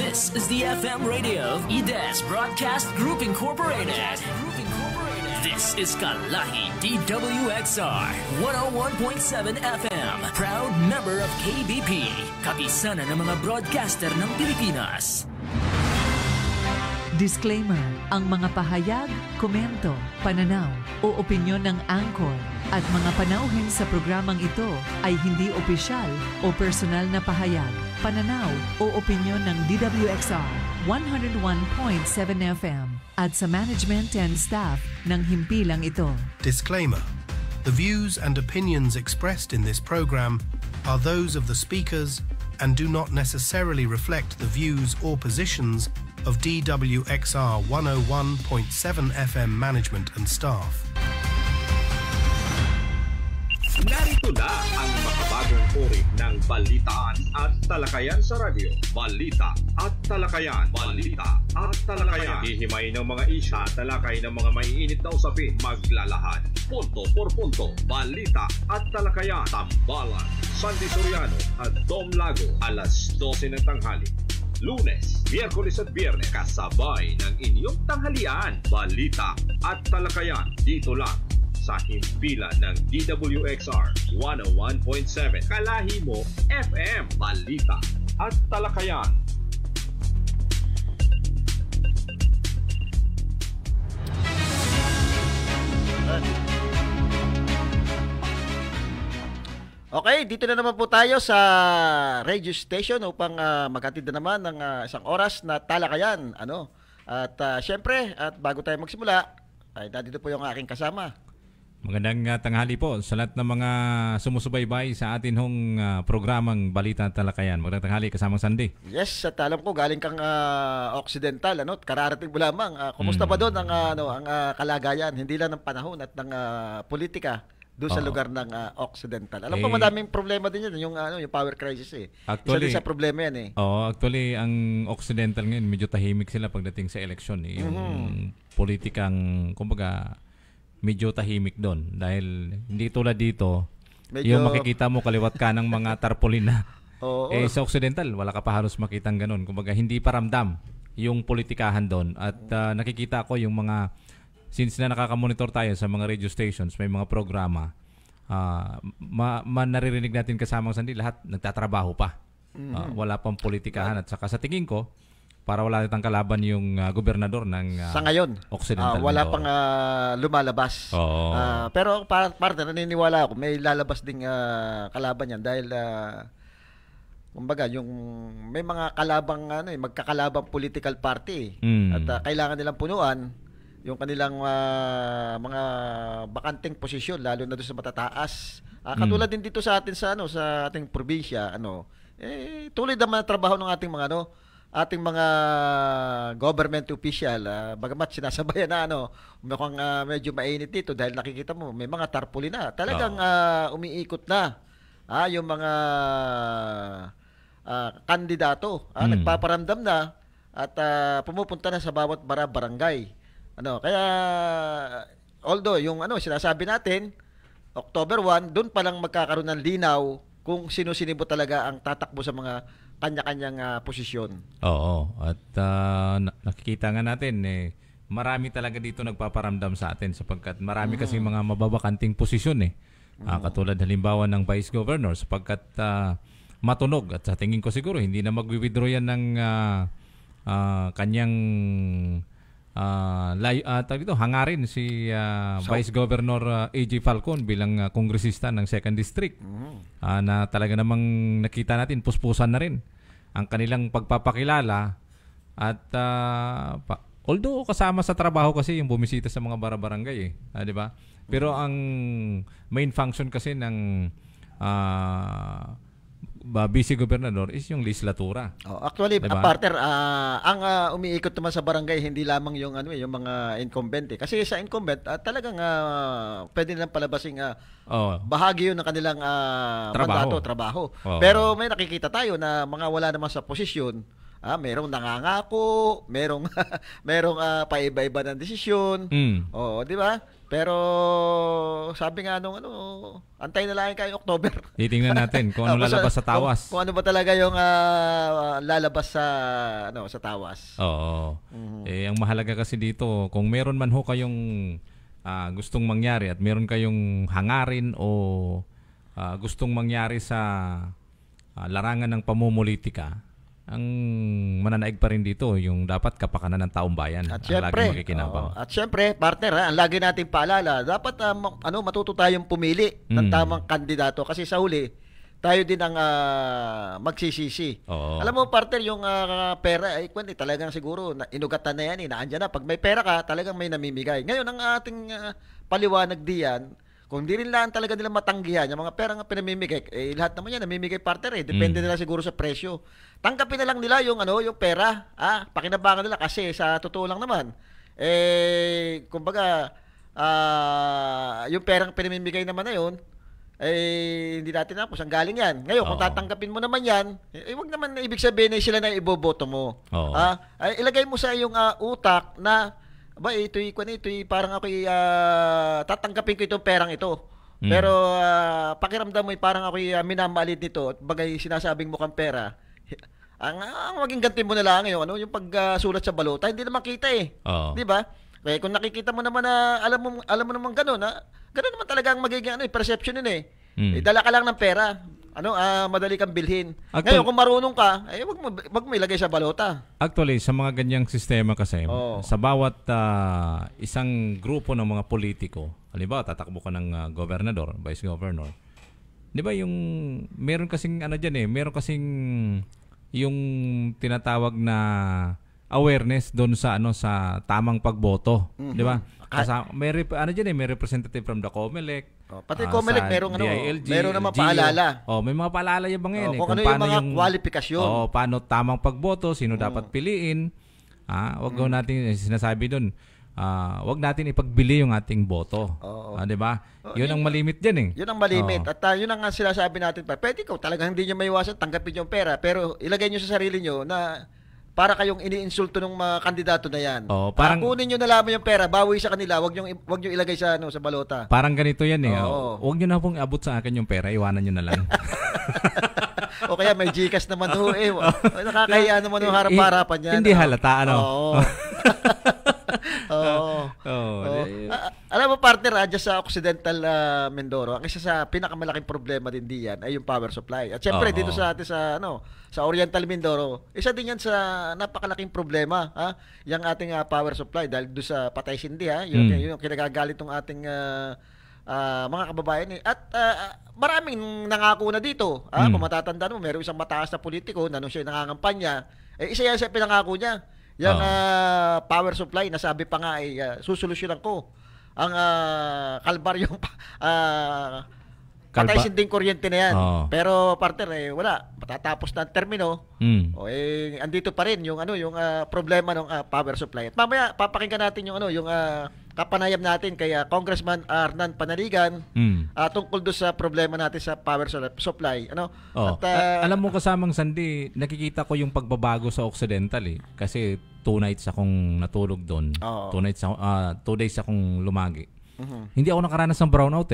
This is the FM radio of EDES Broadcast Group Incorporated. This is Kalahi DWXR 101.7 FM. Proud member of KBP. Kapisanan ng mga broadcaster ng Pilipinas. Disclaimer, ang mga pahayag, komento, pananaw o opinyon ng anchor at mga panauhin sa programang ito ay hindi opisyal o personal na pahayag, pananaw o opinyon ng DWXR 101.7 FM at sa management and staff ng himpilang ito. Disclaimer. The views and opinions expressed in this program are those of the speakers and do not necessarily reflect the views or positions of DWXR 101.7 FM management and staff. Narito na ang makabagong uri ng balitaan at talakayan sa radyo. Balita at talakayan. Balita at talakayan. Hihimay ng mga isya, talakay ng mga maiinit na usapin, maglalahad. Punto por punto. Balita at talakayan. Tambalan, Sandy Soriano at Dom Lago. Alas 12 ng tanghali. Lunes, Miyerkules at Biyernes, kasabay ng inyong tanghalian. Balita at talakayan. Dito lang sa himpilan ng DWXR 101.7 Kalahi mo FM. Balita at talakayan. Okay, dito na naman po tayo sa radio station upang maghatid na naman ng isang oras na talakayan. At syempre, at bago tayo magsimula, ay dito po yung aking kasama. Magandang tanghali po sa lahat ng mga sumusubaybay sa atin hong programang Balita at Talakayan. Magandang tanghali kasamang Sandy. Yes, at alam ko galing kang Occidental, kararating mo lamang. Kumusta ba doon ang kalagayan, hindi lang ng panahon at ng politika doon sa lugar ng Occidental? Alam ko madaming problema din yan, yung power crisis eh. Actually, isa din sa problema yan eh. Actually, ang Occidental ngayon, medyo tahimik sila pagdating sa eleksyon. Yung politikang, kumbaga, medyo tahimik doon dahil hindi tulad dito yung makikita mo kaliwat ka ng mga tarpaulin na sa Occidental wala ka pa halos makitang ganun, kumbaga hindi pa ramdam yung politikahan doon at nakikita ko yung mga, since na nakakamonitor tayo sa mga radio stations, may mga programa naririnig natin kasamang Sandy, lahat nagtatrabaho pa. Wala pang politikahan at saka sa tingin ko para wala nitang kalaban yung gobernador ng sa ngayon Occidental. Wala pang lumalabas. Pero partner, naniniwala ako may lalabas ding kalaban yan dahil kumbaga yung may mga kalabang magkakalabang political party at kailangan nilang punuan yung kanilang mga bakanting posisyon lalo na doon sa matataas. Katulad din dito sa atin sa ating probinsya tuloy naman ang trabaho ng ating ating mga government official, bagamat sinasabayan na mukhang medyo mainit dito dahil nakikita mo may mga tarpaulin na talagang umiikot na yung mga kandidato, nagpaparamdam na at pumupunta na sa bawat barangay. Kaya although yung sinasabi natin October 1, doon pa lang magkakaroon ng linaw kung sino-sino talaga ang tatakbo sa mga kanya-kanyang posisyon. Oo. At nakikita nga natin, marami talaga dito nagpaparamdam sa atin sapagkat marami kasi mga mababakanting posisyon katulad halimbawa ng Vice Governor sapagkat matunog at sa tingin ko siguro hindi na mag-withdraw yan ng kanyang hangarin si Vice Governor A.J. Falcon bilang kongresista ng 2nd District na talaga namang nakita natin puspusan na rin ang kanilang pagpapakilala at although kasama sa trabaho kasi yung bumisita sa mga barangay di ba? Pero ang main function kasi ng vice gobernador is yung legislatura. Actually, diba? Partner, ang umiikot naman sa barangay hindi lamang yung yung mga incumbent kasi sa incumbent talagang pwede nilang palabasing bahagi yun ng kanilang trabaho. Pero may nakikita tayo na mga wala naman sa posisyon, merong nangangako, merong paiba-iba ng desisyon. Di ba? Pero sabi nga nung antay na lang kayo October. Titingnan natin kung ano lalabas sa tawas. Kung ano ba talaga yung lalabas sa tawas. Oo. Ang mahalaga kasi dito, kung meron man ho kayong gustong mangyari at meron kayong hangarin o gustong mangyari sa larangan ng pamumulitika, ang mananaig pa rin dito yung dapat kapakanan ng taong bayan. At syempre, partner, ang lagi nating paalala, dapat matuto tayong pumili ng tamang kandidato kasi sa huli tayo din ang magsisisi. Alam mo, partner, yung pera ay talagang siguro inugatan na yan, naandyan na. Pag may pera ka, talagang may namimigay. Ngayon, ang ating paliwanag diyan, kung di rin lang talaga nila matanggihan yung mga pera nga pinamimigay, lahat naman yan namimigay, partner. Depende nila siguro sa presyo. Tanggapin na lang nila yung yung pera. Pakinabangan nila kasi sa totoo lang naman. Kumbaga, yung perang pinamimigay naman na yun, hindi natin napos ang galing yan. Ngayon, kung tatanggapin mo naman yan, wag naman na ibig sabihin na sila na iboboto mo. Ilagay mo sa iyong utak na ito'y parang ako'y tatanggapin ko itong perang ito. Pero pakiramdam mo parang ako'y minamaalit nito at bagay sinasabing mukhang pera. Ang maging ganti mo na lang yung pagsulat sa balota, hindi naman kita Di ba? Kaya kung nakikita mo naman na alam mo naman gano'n, gano'n naman talaga ang magiging perception nun dala ka lang ng pera. Madali kang bilhin. Ngayon, kung marunong ka, wag mo ilagay sa balota. Actually, sa mga ganyang sistema kasi, sa bawat isang grupo ng mga politiko, halimbawa, tatakbo ka ng gobernador, vice governor, di ba meron kasing meron kasing yung tinatawag na awareness doon sa sa tamang pagboto, di ba? May representative from the COMELEC. Pati COMELEC meron naman paalala. May mga paalala yung mga yan kung ano yung mga kwalifikasyon. Paano tamang pagboto, sino dapat piliin. Wag natin sinasabi doon. Wag natin ipagbili yung ating boto. Di ba? Yun ang malimit diyan Yun ang malimit. At yun ang sinasabi natin pa. Pwede ko talagang hindi niyo maiwasan tanggapin yung pera, pero ilagay niyo sa sarili niyo na para kayong iniinsulto ng mga kandidato na yan. Kunin nyo na lamang yung pera, bawi sa kanila, wag nyo ilagay sa balota. Parang ganito yan Wag nyo na pong abot sa akin yung pera, iwanan nyo na lang. O kaya may Gcash naman nakakahiya naman yung harap-harapan yan. Hindi halata, Alam mo, partner, dyan sa Occidental Mindoro, ang isa sa pinakamalaking problema din diyan ay yung power supply. At syempre dito sa atin sa Oriental Mindoro, isa din yan sa napakalaking problema, yung ating power supply dahil doon sa patay sindi, yung kinagagalit ng ating mga kababayan At maraming nangako na dito. Kung matatandaan mo, meron isang mataas na politiko na nung siya nangangampanya, isa yan sa pinangako niya. Yung power supply, nasabi pa nga susolusyonan ko ang kalbaryong patay sinding kuryente na yan. Pero partner, wala. Matatapos na ang termino. Andito pa rin yung problema ng power supply. At mamaya papakinggan natin yung kapanayam natin kay Congressman Arnan Panaligan tungkol do sa problema natin sa power supply. At, alam mo, kasamang Sandy, nakikita ko yung pagbabago sa Occidental kasi 2 nights akong natulog doon. 2 days akong lumagi. Hindi ako nakaranas ng brownout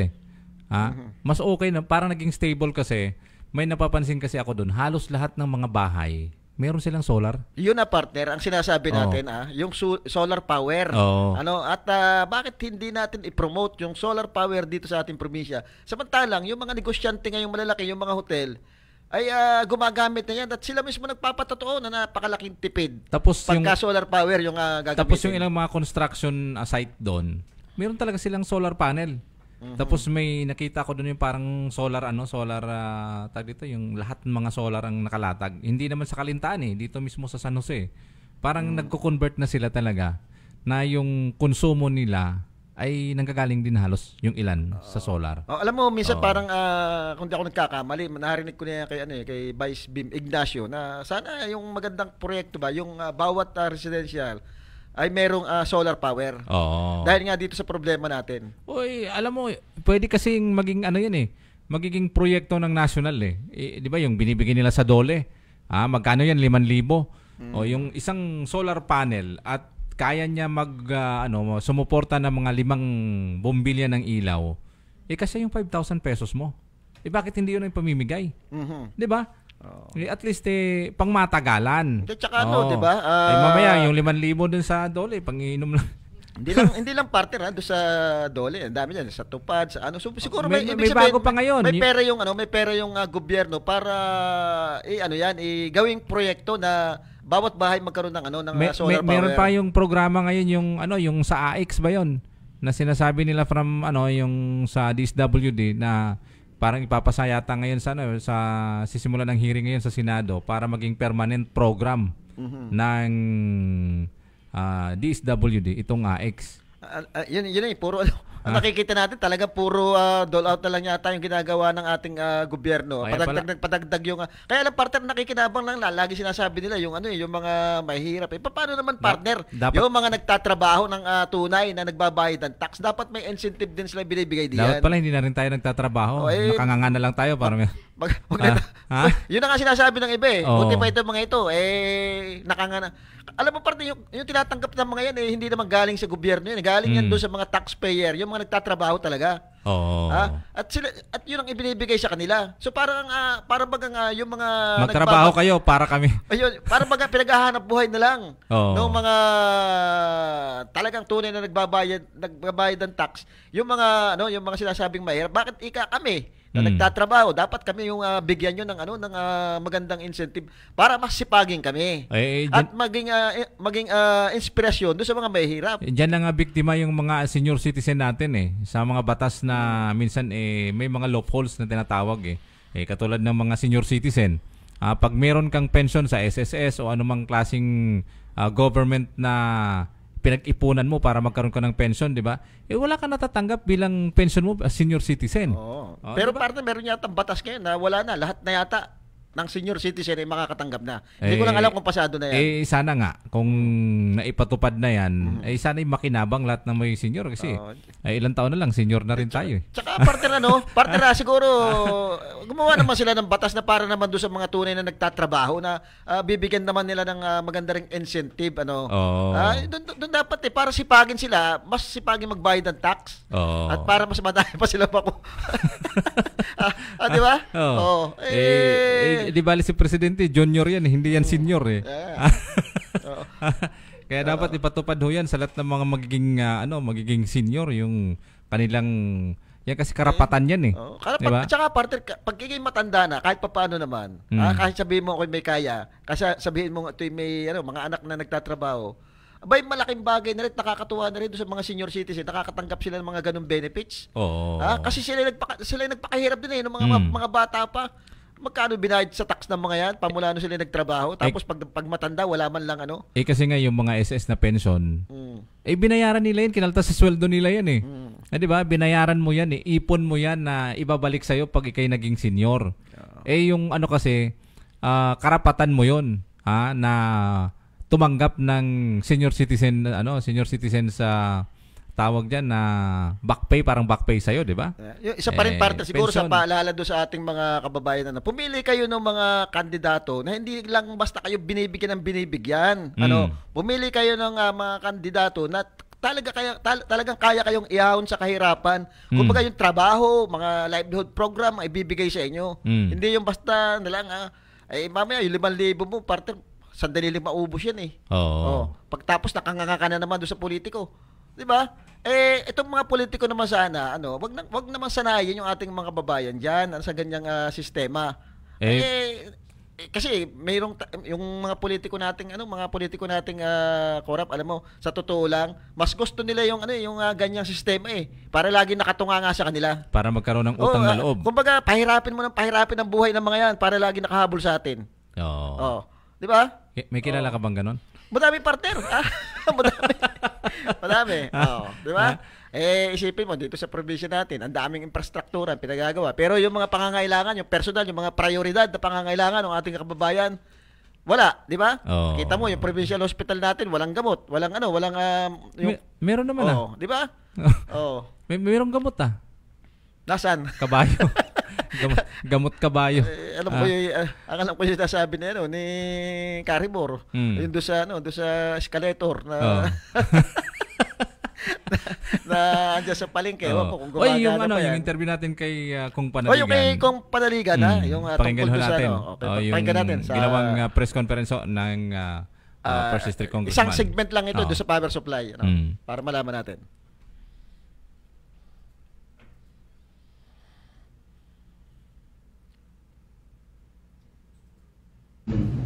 mas okay na, parang naging stable kasi. May napapansin kasi ako doon, halos lahat ng mga bahay meron silang solar. Yun partner, ang sinasabi natin yung solar power. At bakit hindi natin i-promote yung solar power dito sa ating probinsya? Samantalang yung mga negosyante ngayong malalaki, yung mga hotel ay gumagamit na yan at sila mismo nagpapatotoo na napakalaking tipid. Tapos pagka solar power yung gagamitin. Tapos yung ilang mga construction site doon, meron talaga silang solar panel. Tapos may nakita ko doon yung parang solar tag dito, yung lahat ng mga solar ang nakalatag. Hindi naman sa Kalintaan dito mismo sa San Jose. Parang nagko-convert na sila talaga na yung konsumo nila ay nanggagaling din halos yung ilan sa solar. Alam mo, minsan parang kung di ako nagkakamali, narinig ko na kay Vice Bim Ignacio na sana yung magandang proyekto ba, yung bawat residential ay merong solar power. Dahil nga dito sa problema natin. Alam mo, pwede kasing maging magiging proyekto ng national di ba yung binibigay nila sa DOLE? Magkano yan? 5,000. O yung isang solar panel at kaya niya sumuporta ng mga 5 bombilya ng ilaw, kasi yung 5,000 pesos mo. Bakit hindi yun ang pamimigay? Di ba? At least pangmatagalan. Tsaka di ba? Mamaya yung 5,000 dun sa Dole, pangiinom lang. hindi lang partner doon sa Dole. Ang dami niyan sa Tupad, sa So, siguro may bago pa ngayon. May pera yung gobyerno para gawing proyekto na bawat bahay magkaroon ng solar power. Meron pa yung programa ngayon yung sa AX ba yon na sinasabi nila from yung sa DSWD na parang ipapasayata ngayon sa sisimulan ng hearing ngayon sa Senado para maging permanent program ng DSWD itong AX. Yun puro nakikita natin talaga puro dole out na lang yata yung ginagawa ng ating gobyerno. Padagdag yung kaya lang partner nakikinabang lang lagi sinasabi nila yung yung mga mahihirap. Paano naman partner? Yung mga nagtatrabaho ng tunay na nagbabayad ng tax, dapat may incentive din sila binibigay diyan. Dapat pala hindi na rin tayo nagtatrabaho. Nakanganga na lang tayo para yun na nga sinasabi ng iba Buti pa ito mga ito nakangana. Alam mo parte yung tinatanggap ng mga yan hindi naman galing sa gobyerno yan. Galing yan doon sa mga taxpayer, yung mga nagtatrabaho talaga. At yun ang ibinibigay sa kanila. So parang yung mga magtrabaho kayo para kami. Ayun, parang pinaghahanap buhay na lang ng mga talagang tunay na nagbabayad ng tax. Yung mga yung mga sinasabing mahirap, bakit kami na nagtatrabaho, dapat kami yung bigyan nyo ng magandang incentive para masipagin kami. At maging inspirasyon doon sa mga mahihirap. Diyan na nga biktima yung mga senior citizen natin sa mga batas na minsan may mga loopholes na tinatawag katulad ng mga senior citizen. Pag meron kang pension sa SSS o anumang klaseng government na pinag-ipunan mo para magkaroon ka ng pension, di ba? Wala ka natatanggap bilang pension mo as senior citizen. Pero diba? partner, meron yata batas ngayon na wala na. Lahat na yata ng senior citizen ay makakatanggap na. Hindi ko lang alam kung pasado na yan. Sana nga, kung naipatupad na yan, sana makinabang lahat ng may senior kasi ilang taon na lang, senior na rin tayo. Tsaka partner siguro, gumawa naman sila ng batas na para naman doon sa mga tunay na nagtatrabaho na bibigyan naman nila ng maganda ring incentive. Doon dapat para sipagin sila, mas sipagin magbayad ng tax. At para mas madami pa sila di ba? Di bali si Presidente, junior yan, hindi yan senior Kaya dapat ipatupad yan sa lahat ng mga magiging senior yung kanilang yan kasi karapatan yan diba? Tsaka partner, pag ikay matanda na, kahit paano naman, kahit sabihin mo ako may kaya, kasi sabihin mo ito may mga anak na nagtatrabaho, abay malaking bagay na rin, nakakatuwa na rin doon sa mga senior citizen, nakakatanggap sila ng mga ganung benefits. Kasi sila nagpakahirap din ng mga bata pa. Magkano binayad sa tax ng mga yan? Pamula sila nagtrabaho. Tapos pag matanda, wala man lang kasi nga yung mga SS na pension, binayaran nila yan, kinaltas sa sweldo nila yan di ba? Binayaran mo yan ipon mo yan na ibabalik sa'yo pag ikay naging senior. Yung kasi, karapatan mo yun na tumanggap ng senior citizen sa tawag dyan na back pay, parang back pay sa'yo, di ba? Isa pa rin partner siguro pension. Sa paalala doon sa ating mga kababayan pumili kayo ng mga kandidato na hindi lang basta kayo binibigyan ng binibigyan. Pumili kayo ng mga kandidato na talagang kaya kayong ihahon sa kahirapan. Kumbaga yung trabaho, mga livelihood program ay ibibigay sa inyo. Hindi yung basta na lang mamaya yung 5,000 mo partner, sandali lang maubos yan pagtapos nakanganga ka na naman doon sa politiko. Di ba? Itong mga politiko naman sana, wag naman sanayin yung ating mga kababayan diyan sa ganyang sistema. Kasi mayroong yung mga politiko nating corrupt, alam mo, sa totoo lang, mas gusto nila yung ganyang sistema para lagi nakatunganga sa kanila. Para magkaroon ng utang na loob. Kumbaga, pahirapin ang buhay ng mga yan para lagi nakahabol sa atin. Di ba? May kilala ka bang ganon? Madami partner. Madami. Di ba? Isipin mo, dito sa probinsya natin, ang daming infrastruktura pinagagawa. Pero yung mga pangangailangan, yung personal, yung mga prioridad na pangangailangan ng ating kababayan, wala, di ba? Kita mo, yung provincial hospital natin, walang gamot, walang meron naman di ba? Mayroong gamot Nasaan? Kabayo. Gamot kabayo. Alam ko yung nasabi niya ni Caribor. Yung doon sa escalator na na andyan sa palengke. Kung yung yung interview natin kay Kung Panaligan. Yung kay Kung Panaligan yung pakinggan natin. Pakinggan natin sa ginawang press conference ng First District Congressman. Isang segment lang ito doon sa power supply, para malaman natin.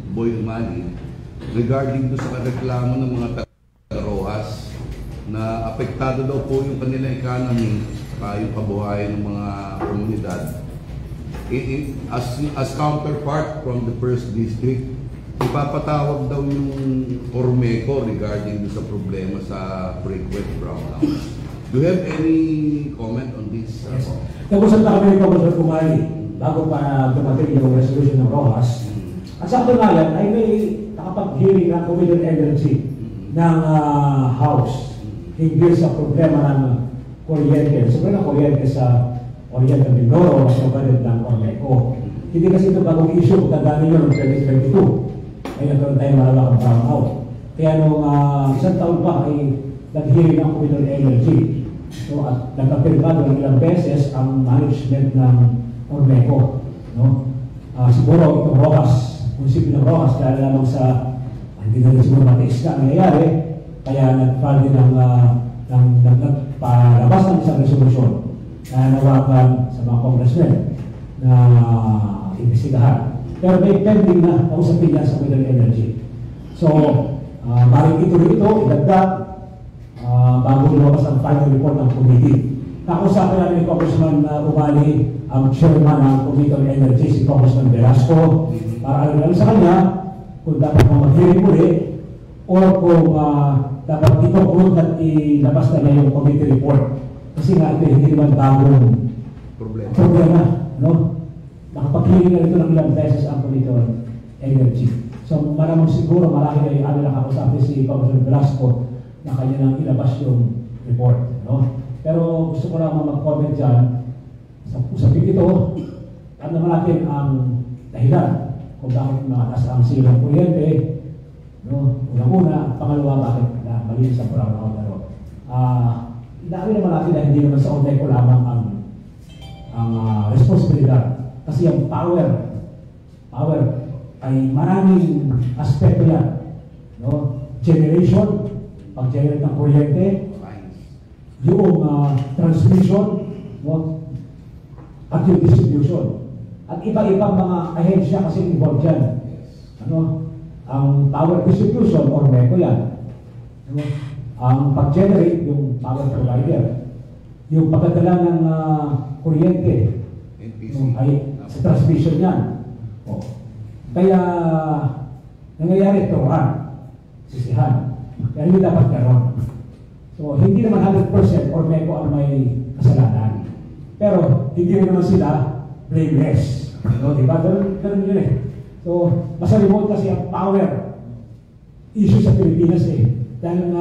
Boy Umali regarding do sa reklamo ng mga taga-Rojas na apektado daw po yung kanilang economy saka yung kabuhayan ng mga komunidad. As counterpart from the First District, ipapatawag daw yung Ormeco regarding sa problema sa frequent brownouts. Do you have any comment on this? Yes. Nag-usap na kami ni Congressman Kumali bago pa dumating yung resolution ng Rojas. At sa katunayan ay may nakapag-hearing ng Committee on Energy ng House hinggil sa problema ng kuryente. Sobrang ng kuryente sa Oriente Mindoro mas mabalid ng Ormeco. Hindi kasi ito bagong issue, tandaan ninyo noong 2022. Ay nagkaroon tayo malawakang brownout. Kaya nung isang taon pa ay nag-hearing ng Committee on Energy. So, at nagkapirmado ng ilang beses ang management ng Ormeco. Siguro itong Rojas, munisipyo ng Rojas, dahil lamang sa hindi na rin siguro matiis na nangyayari, kaya nag-file din nagpalabas ng isang resolution na nawagan sa mga congressmen na imbestigahan. Pero may pending na usapin yan sa Committee on Energy. So, maring ituloy ito, idagdag, bago lumabas ang final report ng committee. Kakusapin namin ni Congressman Umali, ang chairman ng Committee on Energy, si Congressman Velasco, para alam sa kanya kung dapat mag-hearing muli o kung dapat i-conclude at ilabas na niya yung committee report. Kasi nga ito hindi naman bagong problema. Nakapag-hearing na ito ng ilang beses ang Committee on Energy. So maraming siguro marami na yung nakakusapin si Congressman Velasco na kanya nang ilabas yung report. Pero gusto ko lang mag-comment dyan sa usapin ito, alam naman natin ang dahilan kung bakit mataas ang silang kuryente. Unang-una, pangalawa, bakit na malinis ang brownout. Dahil naman natin na hindi naman sa Ormeco lamang ang responsibilidad. Kasi ang power ay maraming aspekto yan. Generation, pag-generate ng kuryente, yung transmission, at yung distribution. At iba-ibang mga ahensya kasi involved dyan. Ang power distribution, Ormeco yan. Ang pag-generate, yung power provider. Yung pagdadala ng kuryente, ay sa transmission yan. Kaya, nangyayari turuan, sisihan. Kaya hindi dapat karoon. So, hindi naman 100% Ormeco ang may kasalanan. Pero, hindi rin naman sila blameless. Diba? Ganun yun eh. So, masalimuot kasi ang power issue sa Pilipinas dahil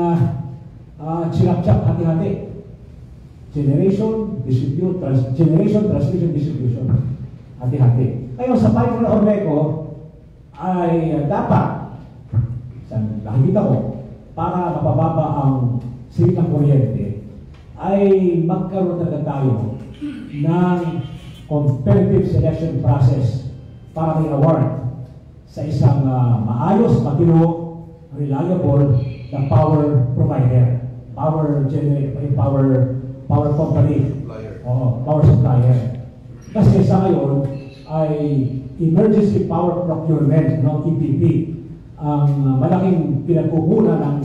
sinapchap hati-hati. Generation, transmission, distribution. Hati-hati. Ngayon, sa pipe ng Ormeco ay dapat, nakikita ko, para mapababa ang silik ng kuryente, ay magkaroon na tayo ng competitive selection process para may award sa isang maayos, matino, reliable na power provider, power company, power supplier. Kasi sa ngayon ay emergency power procurement, EPP, ang malaking pinagkukunan ng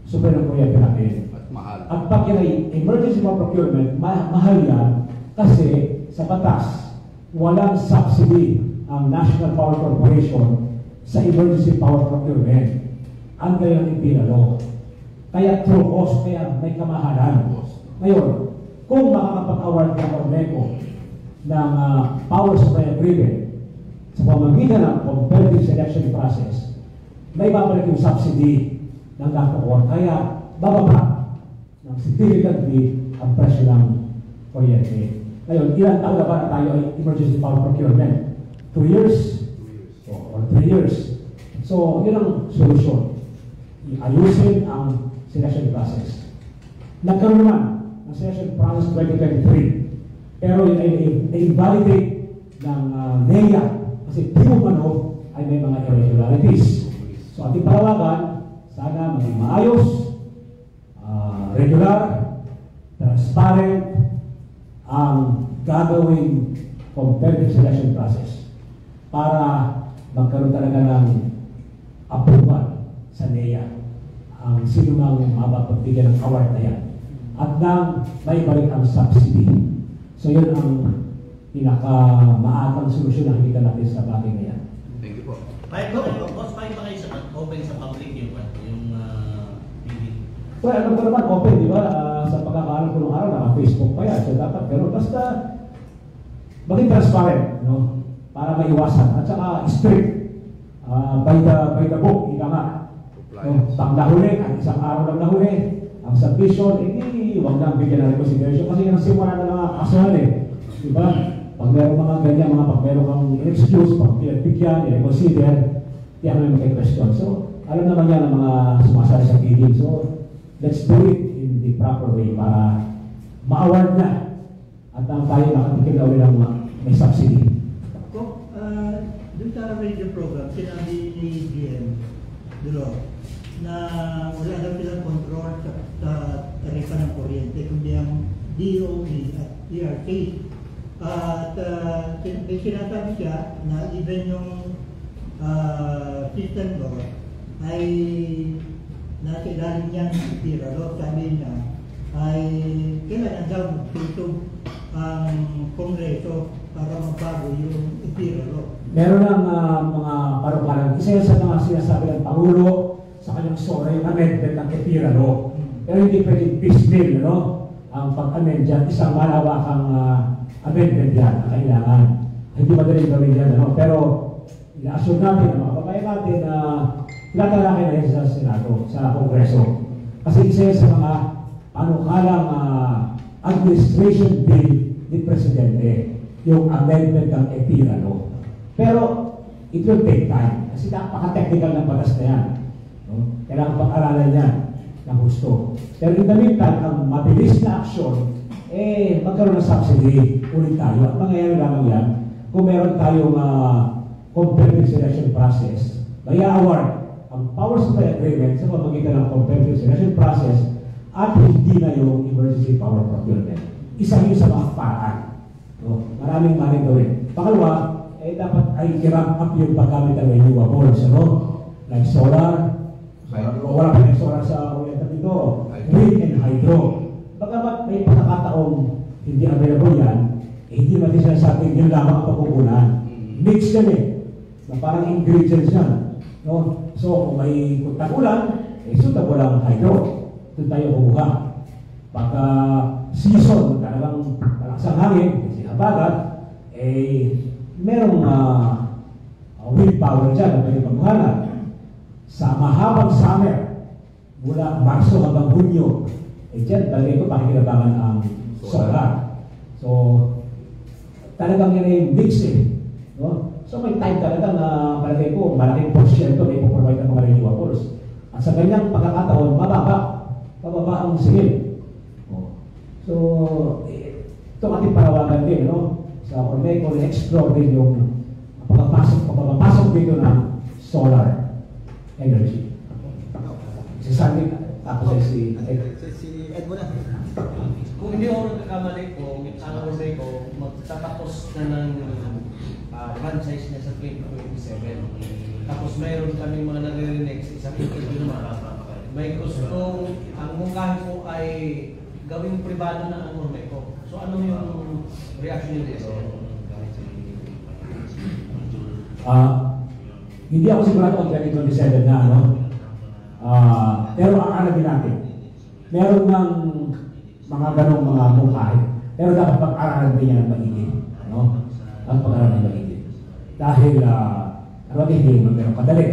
Supreme Kuryente natin. At pag yan ay emergency power procurement, mahal yan kasi sa batas, walang subsidy ang National Power Corporation sa emergency power procurement. Ang kaya ng pinalo. Kaya true cost, kaya may kamahalan. Ngayon, kung makakapag-award ng Ormeco ng power supply agreement sa pamamagitan ng competitive selection process, may babalik yung subsidy ng gagawin. Kaya bababa ng significantly ang presyo ng kuryente. Ngayon, ilang taon na ba na tayo ay emergency power procurement? 2 years? Or 3 years? So, yun ang solusyon. Ayusin ang selection process. Nagkaroon naman ng selection process 2023. Pero yun ay na-invalidate ng NEA kasi di umano ay may mga irregularities. So, ating palawagan, sana maging maayos, regular, transparent, ang gagawing competitive selection process para magkaroon talaga ng approval sa NEA ang sino mang mapapagbigyan ng award na yan at nang may balik ang subsidy. So yun ang pinaka-maatang solusyon na nakikita natin sa bagay na yan. Thank you po. Boss, paano ba kayo open sa public yung meeting? Well, alam ko naman, open, di ba? Sa pagkakaalam ko nung araw, naka-Facebook pa yan. So dapat gano'n. Basta maging transparent, no? Para maiwasan. At saka strict. By the book, ika nga. No? Pag nahuli, ang isang araw lang nahuli, ang submission, huwag na bigyan ng reconsideration. Kasi yung simula na mga kasuhan di ba? Pag meron mga ganyan, pag meron kang excuse, pag pinagbigyan, i-reconsider, di ako may mag-question. So, alam naman yan ang mga sumasali sa meeting. So, let's do it in the proper way para ma-award na at ang tayo nakatikim na ulit ng may subsidy. Doon sa radio program, sinabi ni GM Duro na wala daw silang control sa tarifa ng kuryente kundi ang DOE at ERC. At sinasabi siya na even yung system law ay nasa ilalim niya ng IPIRA. Sabi niya ay kailangan daw magtutog ang Kongreso para mabago yung IPIRA. Meron ng mga parukalan. Isa yan sa mga sinasabi ng Pangulo sa kanyang SORA yung amendment ng IPIRA. Pero hindi pwedeng piecemeal, no? Ang pag-amend dyan, isang malawakang amendment yan na kailangan. Hindi madaling gawin yan, no? Pero ina-assure natin ang mga kabayan natin na tinatalakay na yan sa Senado, sa Kongreso. Kasi isa yan sa mga panukalang administration bill ni Presidente, yung amendment ng IPIRA. Pero it will take time kasi napaka-technical ng batas na yan. No? Kailangan pag-aralan yan ng gusto. Pero in the meantime, ang mabilis na aksyon, magkaroon ng subsidy, ulit tayo. At mangyayari lamang yan, kung meron tayong competitive selection process, may award ang power supply agreement sa pamamagitan ng competitive selection process at hindi na yung emergency power procurement. Isa yun sa mga paraan. No? Maraming gawin. Pangalawa, dapat ay i-ramp up yung paggamit ng renewables, like solar, wala pa yung solar sa Oriental Mindoro, wind and hydro. Bagamat may pagkakataong hindi available yan, hindi natin sinasabing yun lamang ang pagkukunan. Mix yan na parang ingredients yan. No? So, kung may tag-ulan, suitable ang hydro. Doon tayo kukuha. Pagka season, talagang malakas ang hangin, sinabagat, merong wind power dyan na pwede pagkuhanan. Sa mahabang summer, mula Marso hanggang Hunyo, dyan talaga ito pakikinabangan ang solar. So, talagang yan ay mix no? So, may time talaga na palagay ko, malaking porsyento na ipoprovide ng mga renewables. At sa ganyang pagkakataon, mababa ang singil. So, ito ating parawagan din, sa Ormeco, na-explore din yung pagpapasok dito ng solar energy. Si Sandy, tapos ay si Ed mo na. Kung hindi ako nagkakamali ko, ang Ormeco, magtatapos na ng franchise niya sa 2027. Tapos mayroon kami mga nare-renex sa isang interview naman. May gustong, ang mungkahin ko ay gawing privado na ang Ormeco. So ano yung reaction niyo dito? Hindi ako sigurado kung 2027 na, pero alam din natin, meron ng mga ganong mga mungkahin. Pero dapat pag-aralan din yan ng maigi. Dapat pag-aralan ng maigi. Dahil, hindi meron kadali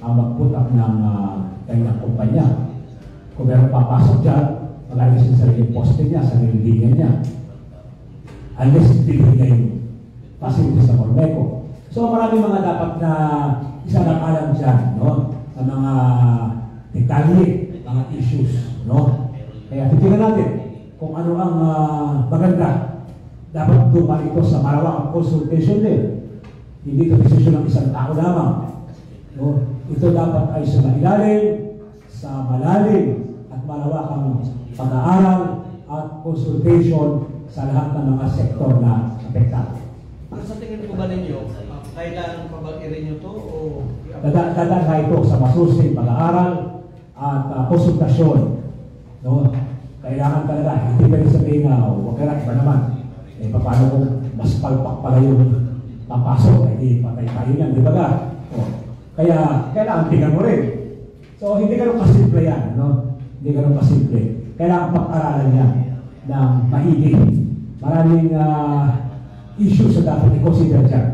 ang mag-put up ng kanyang kumpanya. Kung meron papasok dyan, malalagay siya sa sarili poste niya, sa sarili linya niya. unless bibigay na yung facilities ng Ormeco. So marami mga dapat na isa ng alam dyan, no? Sa mga detalye, mga issues, no? Kaya titignan natin kung ano ang maganda. Dapat dumaan ito sa malawakang consultation din. Hindi ito desisyon ng isang tao lamang. No? Ito dapat ay sa mailalim, sa malalim, at malawakang pag-aaral at consultation sa lahat ng mga sektor na apektado. Pero sa tingin po ba ninyo, kailangan pa bang i-renew ito o... Dadaan na ito sa masusing pag-aaral at konsultasyon. No? Kailangan talaga, hindi pwede sabihin na, huwag ka na, iba naman. Eh, paano kung mas palpak pala yung papasok, hindi patay tayo yan, di ba ka? O, kaya, kailangan tingnan mo rin. So, hindi ganun kasimple yan, no? Hindi ganun kasimple. Kailangan pag-aralan niya ng maigi. Maraming issues na dapat i-consider dyan.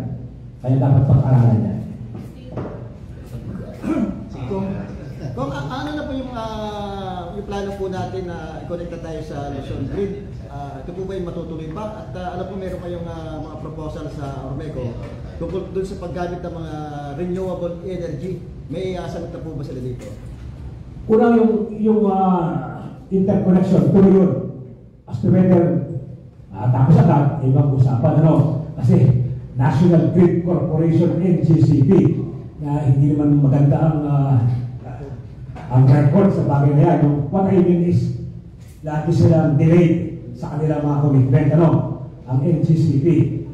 Kaya dapat pag-aralan niya. Kung ano na po yung plano po natin na i-connect tayo sa Luzon Grid, ito po ba yung matutuloy pa? At alam po meron kayong mga proposal sa Ormeco tungkol dun sa paggamit ng mga renewable energy. May sagot na po ba sila dito? Unang yung interconnection, tuloy yun. As to whether tapos agad, ibang usapan, ano? Kasi National Grid Corporation, NGCP, na hindi naman maganda ang record sa bagay na yan. Yung what I mean is, lagi silang delayed sa kanilang mga commitment, ano? Ang NGCP.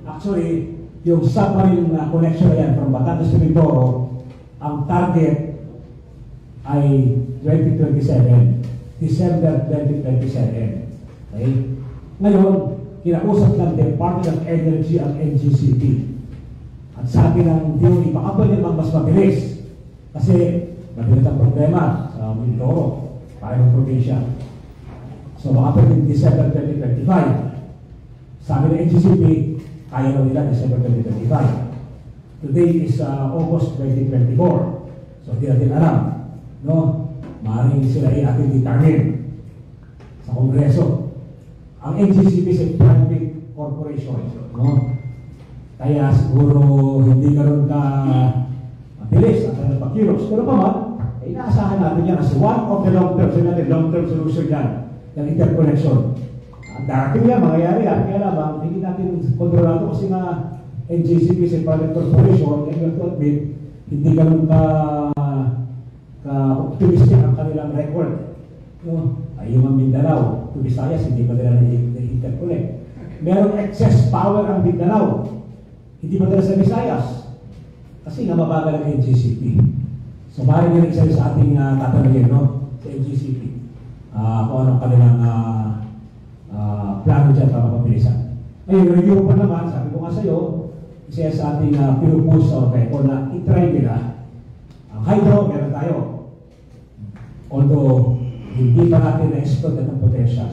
Actually, yung submarine connection na yan from Batangas to Mindoro, ang target ay 2027, December 2027. Okay? Ngayon, kinausap ng Department of Energy ang NGCP. At sabi ng DOE, baka pwede naman mas mabilis. Kasi mabilis ang problema sa Mindoro, para ng probinsya. So baka pwede December 2025. Sabi ng NGCP, kaya na nila December 2025. Today is August 2024. So hindi natin alam. No? Maaaring sila i-ating determine sa Kongreso. Ang NGCP is a private corporation. No? Kaya siguro hindi karoon ka mabilis ang kanilang pagkilos. Pero pa man, inaasahan natin yan as one of the long-term solution yan ng interconnection. Ang darating yan, mangyayari yan. Kaya lamang, hindi natin kontrolado kasi nga NGCP is a private corporation and you have to admit, hindi ganun ka-optimistic ang kanilang record. No? Ay yung Mindanao, to Visayas, hindi pa nila na-interconnect. Merong excess power ang Mindanao. Hindi pa nila sa Visayas. Kasi nga mabagal ang NGCP. So maaaring yung isa sa ating tatanungin, no? Sa NGCP. Kung anong kanilang plano dyan para mapabilisan. Ngayon, review pa naman, sabi ko nga sa'yo, isa sa ating pinupus sa Ormeco na itry nila. Ang hydro, meron tayo. Although, hindi pa natin na-exploit ng potential.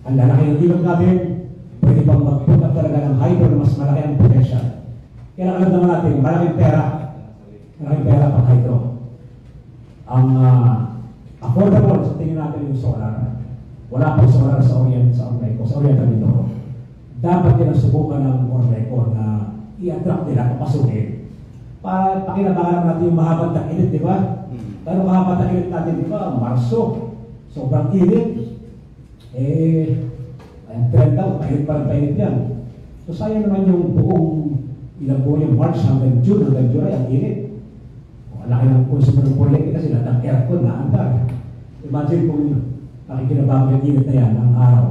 Ang lalaki ng ilog natin, pwede pang magpunta talaga ng hydro na mas malaki ang potential. Kaya alam naman natin, malaking pera pang hydro. Ang affordable sa tingin natin yung solar. Wala pang solar sa Ormeco, sa Oriental Mindoro. Dapat yan ang subukan ng Ormeco na i-attract nila, papasukin. Para pakinabangan natin yung mahabang init, di ba? Pero mahabang init natin, di ba? Marso. Sobrang init. Ang trend daw, painit yan. So sayang naman yung buong ilang buwan yung March hanggang June, hanggang July, ang init. Ang laki ng consumer ng kuryente kasi lahat ng aircon na andar. Imagine kung nakikinabangan yung init na yan ng araw,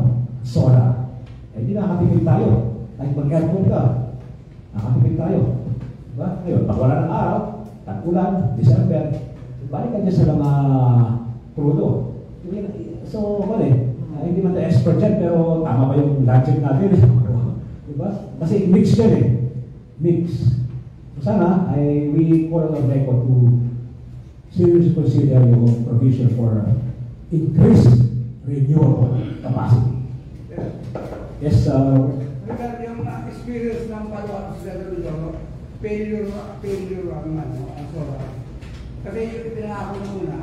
solar. Hindi nakakatipid tayo. Kahit mag-aircon ka, nakakatipid tayo. Diba? Ngayon, pag wala ng araw, tag-ulan, December, balik ka dyan sa mga crudo. So, hindi man tayo expert dyan, pero tama ba yung logic natin? Diba? Kasi mix yan eh. Mix. So, sana, we call on Ormeco to seriously consider yung provision for increased renewable capacity. Yes, regarding yung experience ng Palawan sa Mindoro, failure ang solar. Kasi yung pinangako na muna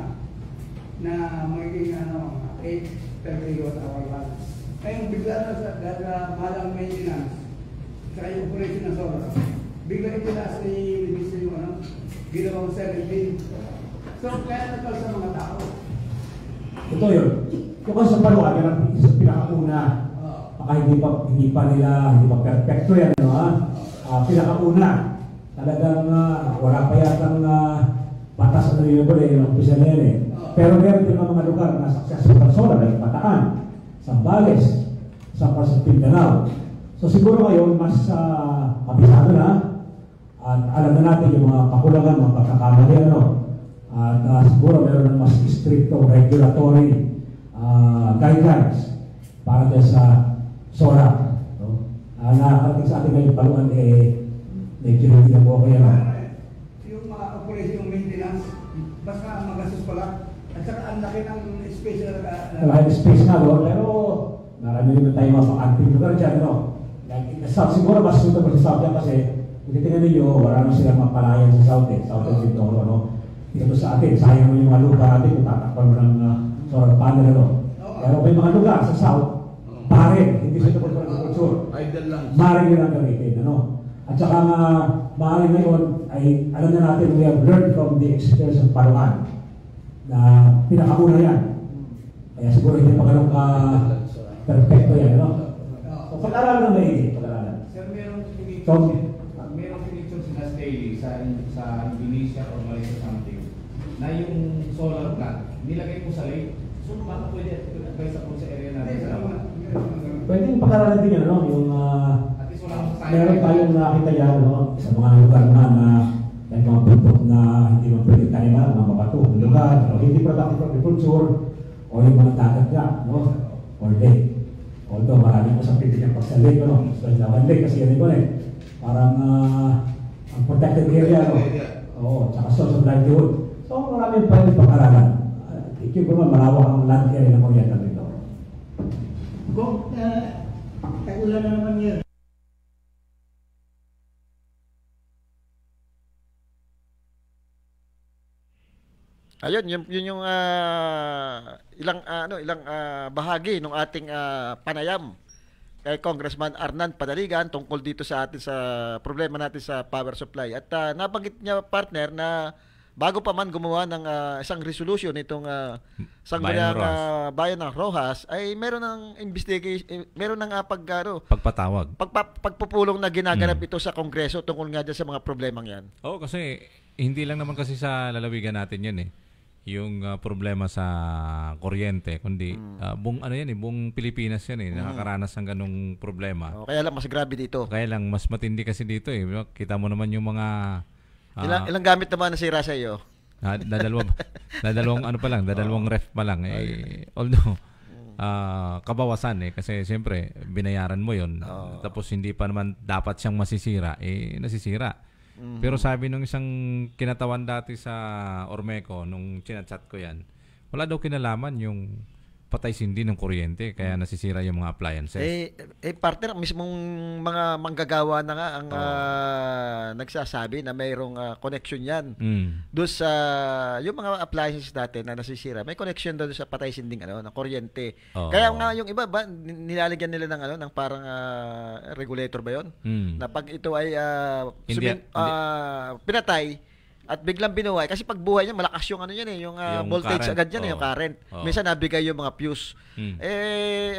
na magiging 8 per kilowatt hour balance. Ngayon, bigla na sa malang maintenance, saka yung operation ng solar, bigla itinaas ni Mr. yung ginawang 17. So, kaya natal sa mga tao. Ito yun. Yung kasi sa paluan, yan ang isa pinakauna. Baka hindi pa perfecto yan, no, ha? Pinakauna. Talagang wala pa yatang batas na rin yung opisya na yan eh. Pero meron din mga lugar na successful ng solar, like Bataan, Zambales, San Francisco, Mindanao. So siguro ngayon, mas kabisado na at alam na natin yung mga kakulangan, mga pagkakamali, at siguro meron ng mas stricto regulatory guidelines para dyan sa solar. Nakakarating sa ating ngayon paluan, medyo hindi na po okay. Yung mga operation ng maintenance, basta magastos pala. At saka ang laki ng space na Laki ng space nga, pero marami naman tayo mga pang-anting lugar dyan, siguro mas suitable sa South yan kasi kung titingnan ninyo, wala na silang mapalayan sa South Mindoro, dito sa atin, sayang mo yung mga lugar natin kung tatakpan mo ng solar panel, Pero may mga lugar sa South, pare, hindi suitable for agriculture. Maaaring yun ang gamitin, At saka maaaring ngayon, ay alam na natin, we have learned from the experience of Palawan na pinakauna yan. Kaya siguro hindi pa ganun perfecto yan, So, pag-aralan na maigi, pag-aralan. Sir, merong connection sila Staley sa Indonesia or Malaysia something na yung solar plant, nilagay po sa lake. So, baka pwede advice ako sa area natin sa laman. Pwede yung pag-aralan din yun, yung meron tayong nakita yan, sa mga lugar na may mga bundok na hindi mo pwede taniman, mga mabato, lugar, hindi productive agriculture, o yung mga dagat nga, or lake. Although maraming mo sa pwede niyang pagsalig, so lawan lake kasi yan parang ang protected area, tsaka source of livelihood. So maraming pwede pag-aralan. Ikip ko naman, malawak ang land area ng Oriental dito. Kung tagulan na naman yun. Ayun, yun yung ilang bahagi ng ating panayam kay Congressman Arnan Panaligan tungkol dito sa atin sa problema natin sa power supply. At nabanggit niya, partner, na bago pa man gumawa ng isang resolution itong sangguniang bayan ng Roxas, ay meron ng investigation, meron ng pagpupulong na ginaganap ito sa Kongreso tungkol nga dyan sa mga problemang yan. Oo, kasi hindi lang naman kasi sa lalawigan natin yan yung problema sa kuryente, kundi buong Pilipinas yan nakakaranas ng ganung problema. Kaya lang mas grabe dito. Kaya lang mas matindi kasi dito Kita mo naman yung mga ilang gamit naman nasira sa iyo? Dadalawang ref pa lang. Although kabawasan kasi siyempre binayaran mo yon. Tapos hindi pa naman dapat siyang masisira, nasisira. Pero sabi nung isang kinatawan dati sa Ormeco, nung chinachat ko yan, wala daw kinalaman yung patay sindi ng kuryente, kaya nasisira yung mga appliances. Partner, mismong mga manggagawa na nga ang nagsasabi na mayroong connection yan. Doon sa yung mga appliances natin na nasisira, may connection doon sa patay sinding ng kuryente. Kaya nga yung iba ba nilalagyan nila ng ng parang regulator ba 'yon? Na pag ito ay pinatay at biglang binuhay, kasi pag buhay niya malakas yung yung voltage current. Agad yan yung current. Minsan nabigay yung mga fuse.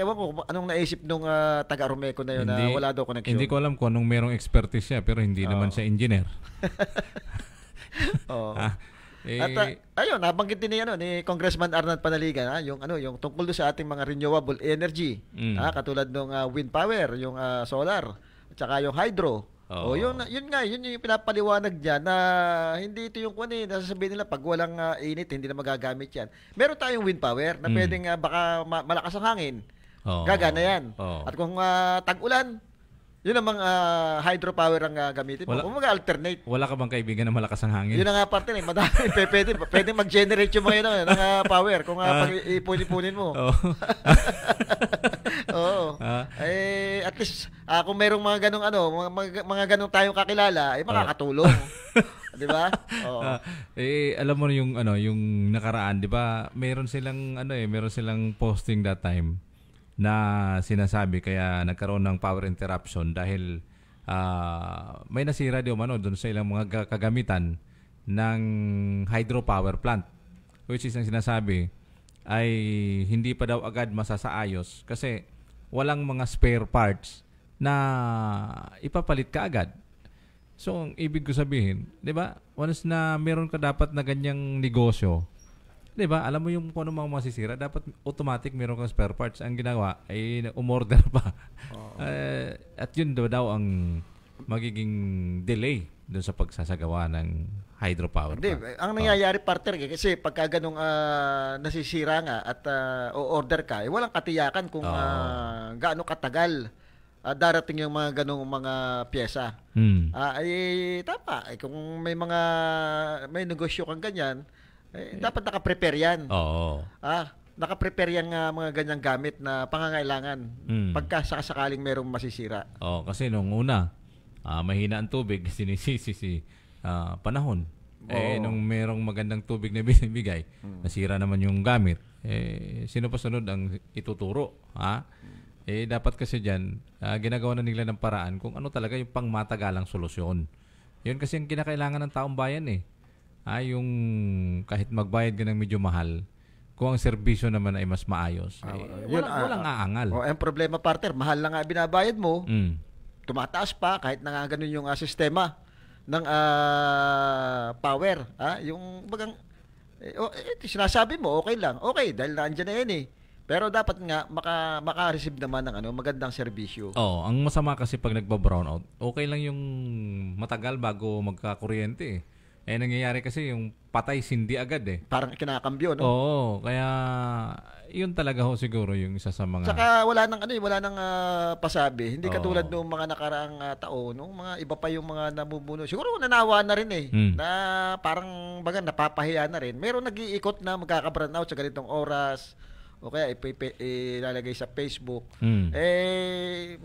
Ewan ko anong naisip nung taga Ormeco na yun na wala daw connection. Hindi ko alam kung anong merong expertise siya, pero hindi naman siya engineer. At ayun, nabanggit din ni Congressman Arnan Panaligan yung tungkol doon sa ating mga renewable energy. Katulad ng wind power, yung solar, at saka yung hydro. Yun yung pinapaliwanag diyan na hindi ito yung nasasabihin nila pag walang init hindi na magagamit yan. Meron tayong wind power na pwedeng baka malakas ang hangin. Gagana yan. At kung tag-ulan, yun namang hydropower ang gamitin mo. Kung mag-alternate. Wala ka bang kaibigan na malakas ang hangin? Yun na nga parte madami. Pwede mag-generate yung mga yun ng power kung pag-ipunin mo. At least kung mayroong mga ganong mga ganong tayong kakilala, makakatulong. 'Di ba? Alam mo yung nakaraan, 'di ba? Meron silang posting that time na sinasabi kaya nagkaroon ng power interruption dahil may nasira di umano doon sa ilang mga kagamitan ng hydropower plant, which is ang sinasabi ay hindi pa daw agad masasaayos kasi walang mga spare parts na ipapalit ka agad. So, ang ibig ko sabihin, 'di ba? Once na meron ka dapat na ganyang negosyo, 'di ba? Alam mo yung kung ano mga masisira, dapat automatic meron kang spare parts. Ang ginawa ay umorder pa. At yun daw ang magiging delay doon sa pagsasagawa ng hydropower plant. Hindi, ang nangyayari partner kasi pagka ganung nasisira nga at o-order ka, walang katiyakan kung gaano katagal darating yung mga ganung mga pyesa. Tama. Kung may negosyo kang ganyan, dapat naka-prepare yan. Oo. Naka-prepare yan mga ganyang gamit na pangangailangan pagka sakaling merong masisira. Kasi nung una, mahina ang tubig, sinisisi panahon. Nung merong magandang tubig na binibigay, nasira naman yung gamit. Sino pa sunod ang ituturo? Dapat kasi dyan, ginagawa na nila ng paraan kung ano talaga yung pangmatagalang solusyon. Yun kasi ang kinakailangan ng taong bayan yung kahit magbayad ka ng medyo mahal, kung ang serbisyo naman ay mas maayos, walang aangal. Ang problema partner, mahal na nga binabayad mo, tumataas pa kahit na nga ganun yung sistema ng power. Yung bagang sinasabi mo, okay lang. Okay, dahil nandiyan na yan Pero dapat nga maka-receive naman ng magandang serbisyo. Ang masama kasi pag nagba-brownout, okay lang yung matagal bago magka-kuryente. Nangyayari kasi yung patay sindi agad Parang kinakambyo, no? Oo, kaya yun talaga siguro yung isa sa mga... Saka wala nang pasabi. Hindi katulad noong mga nakaraang taon, nung mga iba pa yung mga namumuno. Siguro nanawa na rin na parang napapahiya na rin. Meron nag-iikot na magkaka-brownout sa ganitong oras. O kaya ilalagay sa Facebook.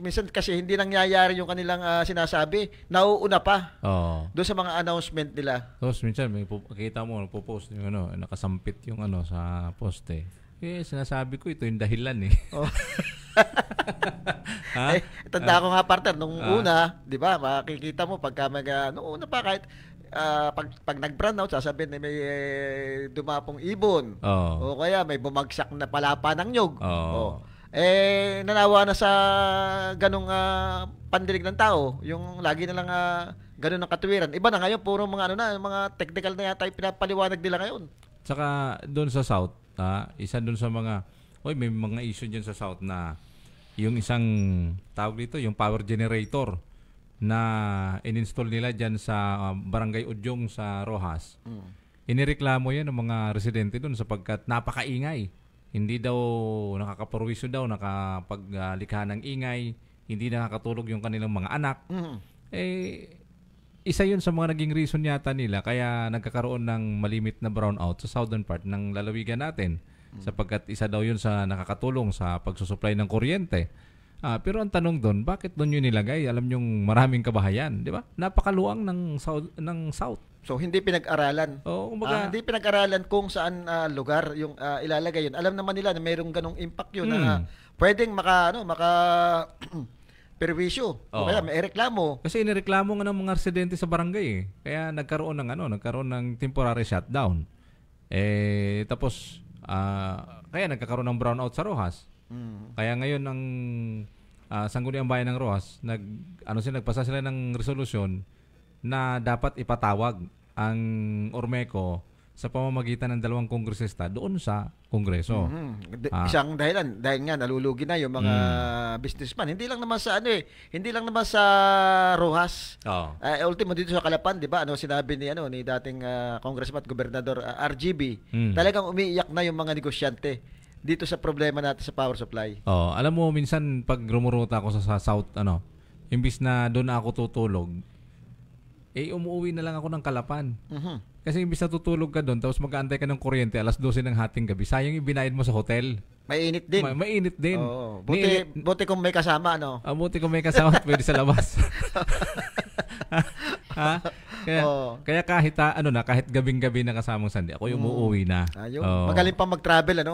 Minsan kasi hindi nangyayari yung kanilang sinasabi, nauuna pa doon sa mga announcement nila. Tapos minsan may kita mo nagpo-post yung nakasampit yung sa poste. Sinasabi ko ito yung dahilan Tanda ko nga partner nung una, 'di ba? Makikita mo pagka nung una pa kahit pag nag-brownout, sasabihin na may dumapong ibon. O kaya may bumagsak na palapa ng nyog. Nanawa na sa ganong pandinig ng tao. Yung lagi na lang ganon ang katuwiran. Iba na ngayon, puro mga mga technical na yata yung pinapaliwanag nila ngayon. Tsaka doon sa South, isa doon sa mga, may mga issue dyan sa South na yung isang tawag dito, yung power generator na in-install nila dyan sa Barangay Udyong sa Rojas. Inireklamo yan ng mga residente doon sapagkat napakaingay. Hindi daw nakakaperwisyo daw, nakapaglikha ng ingay, hindi nakakatulog yung kanilang mga anak. Isa yun sa mga naging reason yata nila kaya nagkakaroon ng malimit na brownout sa southern part ng lalawigan natin. Sapagkat isa daw yun sa nakakatulong sa pagsusupply ng kuryente. Pero ang tanong doon, bakit doon yun nilagay? Alam nyong maraming kabahayan, di ba? Napakaluwang ng South. So hindi pinag-aralan. Hindi pinag-aralan kung saan lugar yung ilalagay yun. Alam naman nila na mayroong ganong impact yun na pwedeng maka perwisyo. O kaya may reklamo. Kasi inireklamo nga ng mga residente sa barangay Kaya nagkaroon ng temporary shutdown. Tapos kaya nagkakaroon ng brownout sa Rojas. Kaya ngayon ang Sangguniang Bayan ng Rojas nagpasa sila ng resolusyon na dapat ipatawag ang Ormeco sa pamamagitan ng 2 kongresista doon sa Kongreso. Isang dahilan dahil nga nalulugi na yung mga businessman. Hindi lang naman sa hindi lang naman sa Rojas. Ultimo dito sa Calapan, 'di ba? Sinabi ni dating Congressman at Gobernador RGB, talagang umiiyak na yung mga negosyante dito sa problema natin sa power supply. Alam mo minsan pag rumuruta ako sa South imbis na doon ako tutulog, umuwi na lang ako ng Calapan. Kasi imbis na tutulog ka doon tapos mag-aantay ka ng kuryente 12:00 ng hating gabi, sayang yung binayad mo sa hotel. Mainit din. Mainit din. Buti kung may kasama buti kung may kasama pwede sa labas. Kaya kahit gabing-gabi na kasamang Sandy, ako yung uuwi na. Magaling pa mag-travel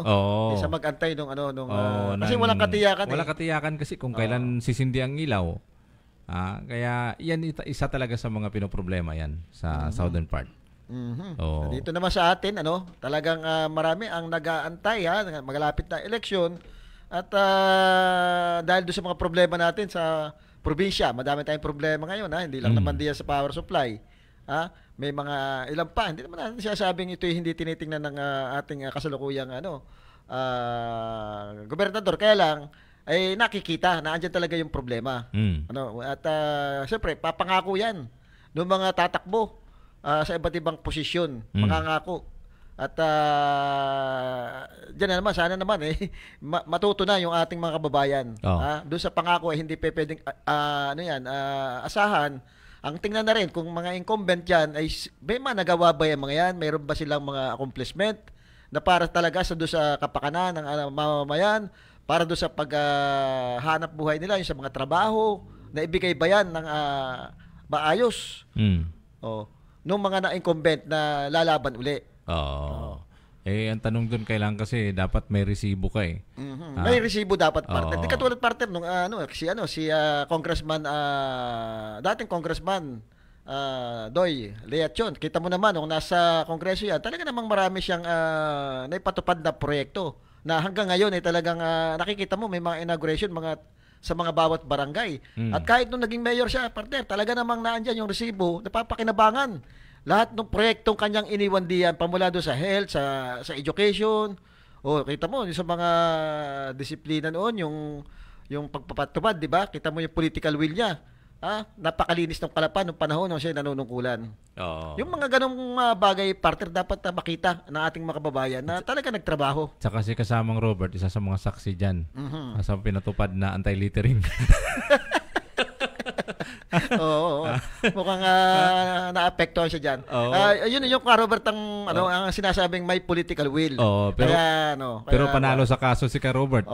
Isa mag-antay kasi walang katiyakan. Walang katiyakan kasi kung kailan sisindi ang ilaw. Kaya yan isa talaga sa mga pinoproblema yan sa southern part. Dito naman sa atin, talagang marami ang nag-aantay, magalapit na eleksyon at dahil doon sa mga problema natin sa probinsya, madami tayong problema ngayon, hindi lang naman diyan sa power supply. May mga ilan pa, hindi naman natin siyasabing ito hindi tinitingnan ng ating kasalukuyang gobernador, kaya lang ay nakikita na andyan talaga yung problema. At siyempre papangako yan ng mga tatakbo sa iba't ibang posisyon, mangangako. At diyan na naman, sana naman matuto na yung ating mga kababayan. Doon sa pangako ay hindi pwedeng asahan. Ang tingnan na rin kung mga incumbent yan ay may mga nagawa ba yung mga yan, mayroon ba silang mga accomplishment na para talaga doon sa kapakanan ng mamamayan, para doon sa paghanap buhay nila, yung sa mga trabaho na ibigay ba yan ng maayos. Nung mga na-incumbent na lalaban uli. Ang tanong doon, kailangan kasi dapat may resibo ka may resibo dapat, partner. Di katulad, partner, nung si Congressman, dating Congressman Doy Leachon. Kita mo naman, nung nasa Kongreso yan, talaga namang marami siyang naipatupad na proyekto na hanggang ngayon ay talagang nakikita mo may mga inauguration sa mga bawat barangay. At kahit nung naging mayor siya, partner, talaga namang naandyan yung resibo, napapakinabangan. Lahat ng proyektong kanyang iniwan diyan, pamula doon sa health, sa education, kita mo, yung sa mga disiplina noon, yung pagpapatupad, di ba? Kita mo yung political will niya. Napakalinis ng Palapan ng panahon nung siya nanunungkulan. Yung mga ganong bagay, partner, dapat makita ng ating mga kababayan na talaga nagtrabaho. Tsaka si kasamang Robert, isa sa mga saksi dyan. Sa pinatupad na anti-littering. Mukhang naapektuhan siya dyan. Yun yung Robert ang sinasabing may political will. Pero panalo sa kaso si Robert.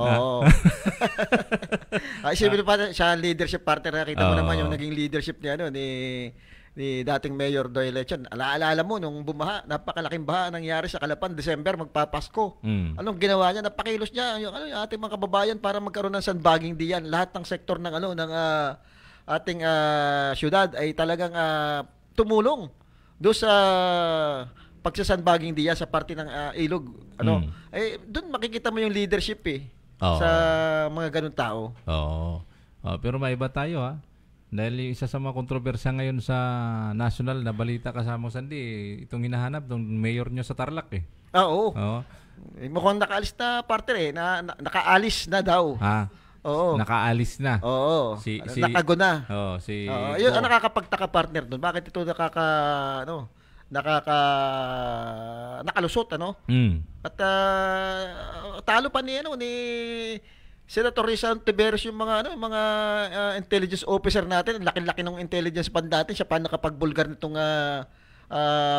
Isipin pa siya leadership partner. Nakita mo naman yung naging leadership niya ni dating Mayor Doy Leachon. Alaalala mo nung bumaha, napakalaking baha nangyari sa Calapan, December, magpapasko. Anong ginawa niya? Napakilos niya yung ating mga kababayan para magkaroon ng sandbagging diyan. Lahat ng sektor ng ating syudad ay talagang tumulong doon sa pagsasandbagging diyan sa parte ng ilog. Doon makikita mo yung leadership sa mga ganung tao. Pero may iba tayo dahil isa sa mga kontrobersya ngayon sa national na balita kasama Sandy, itong hinahanap ng mayor nyo sa Tarlac mukhang nakaalis na partner nakaalis na daw. Nakaalis na. Nakago na. Yun ang nakakapagtaka, partner, doon. Bakit ito nakalusot, At talo pa ni Senator Rizal Tiberos yung mga intelligence officer natin. Laki-laki ng intelligence pan natin. Siya pa nakapagbulgar nitong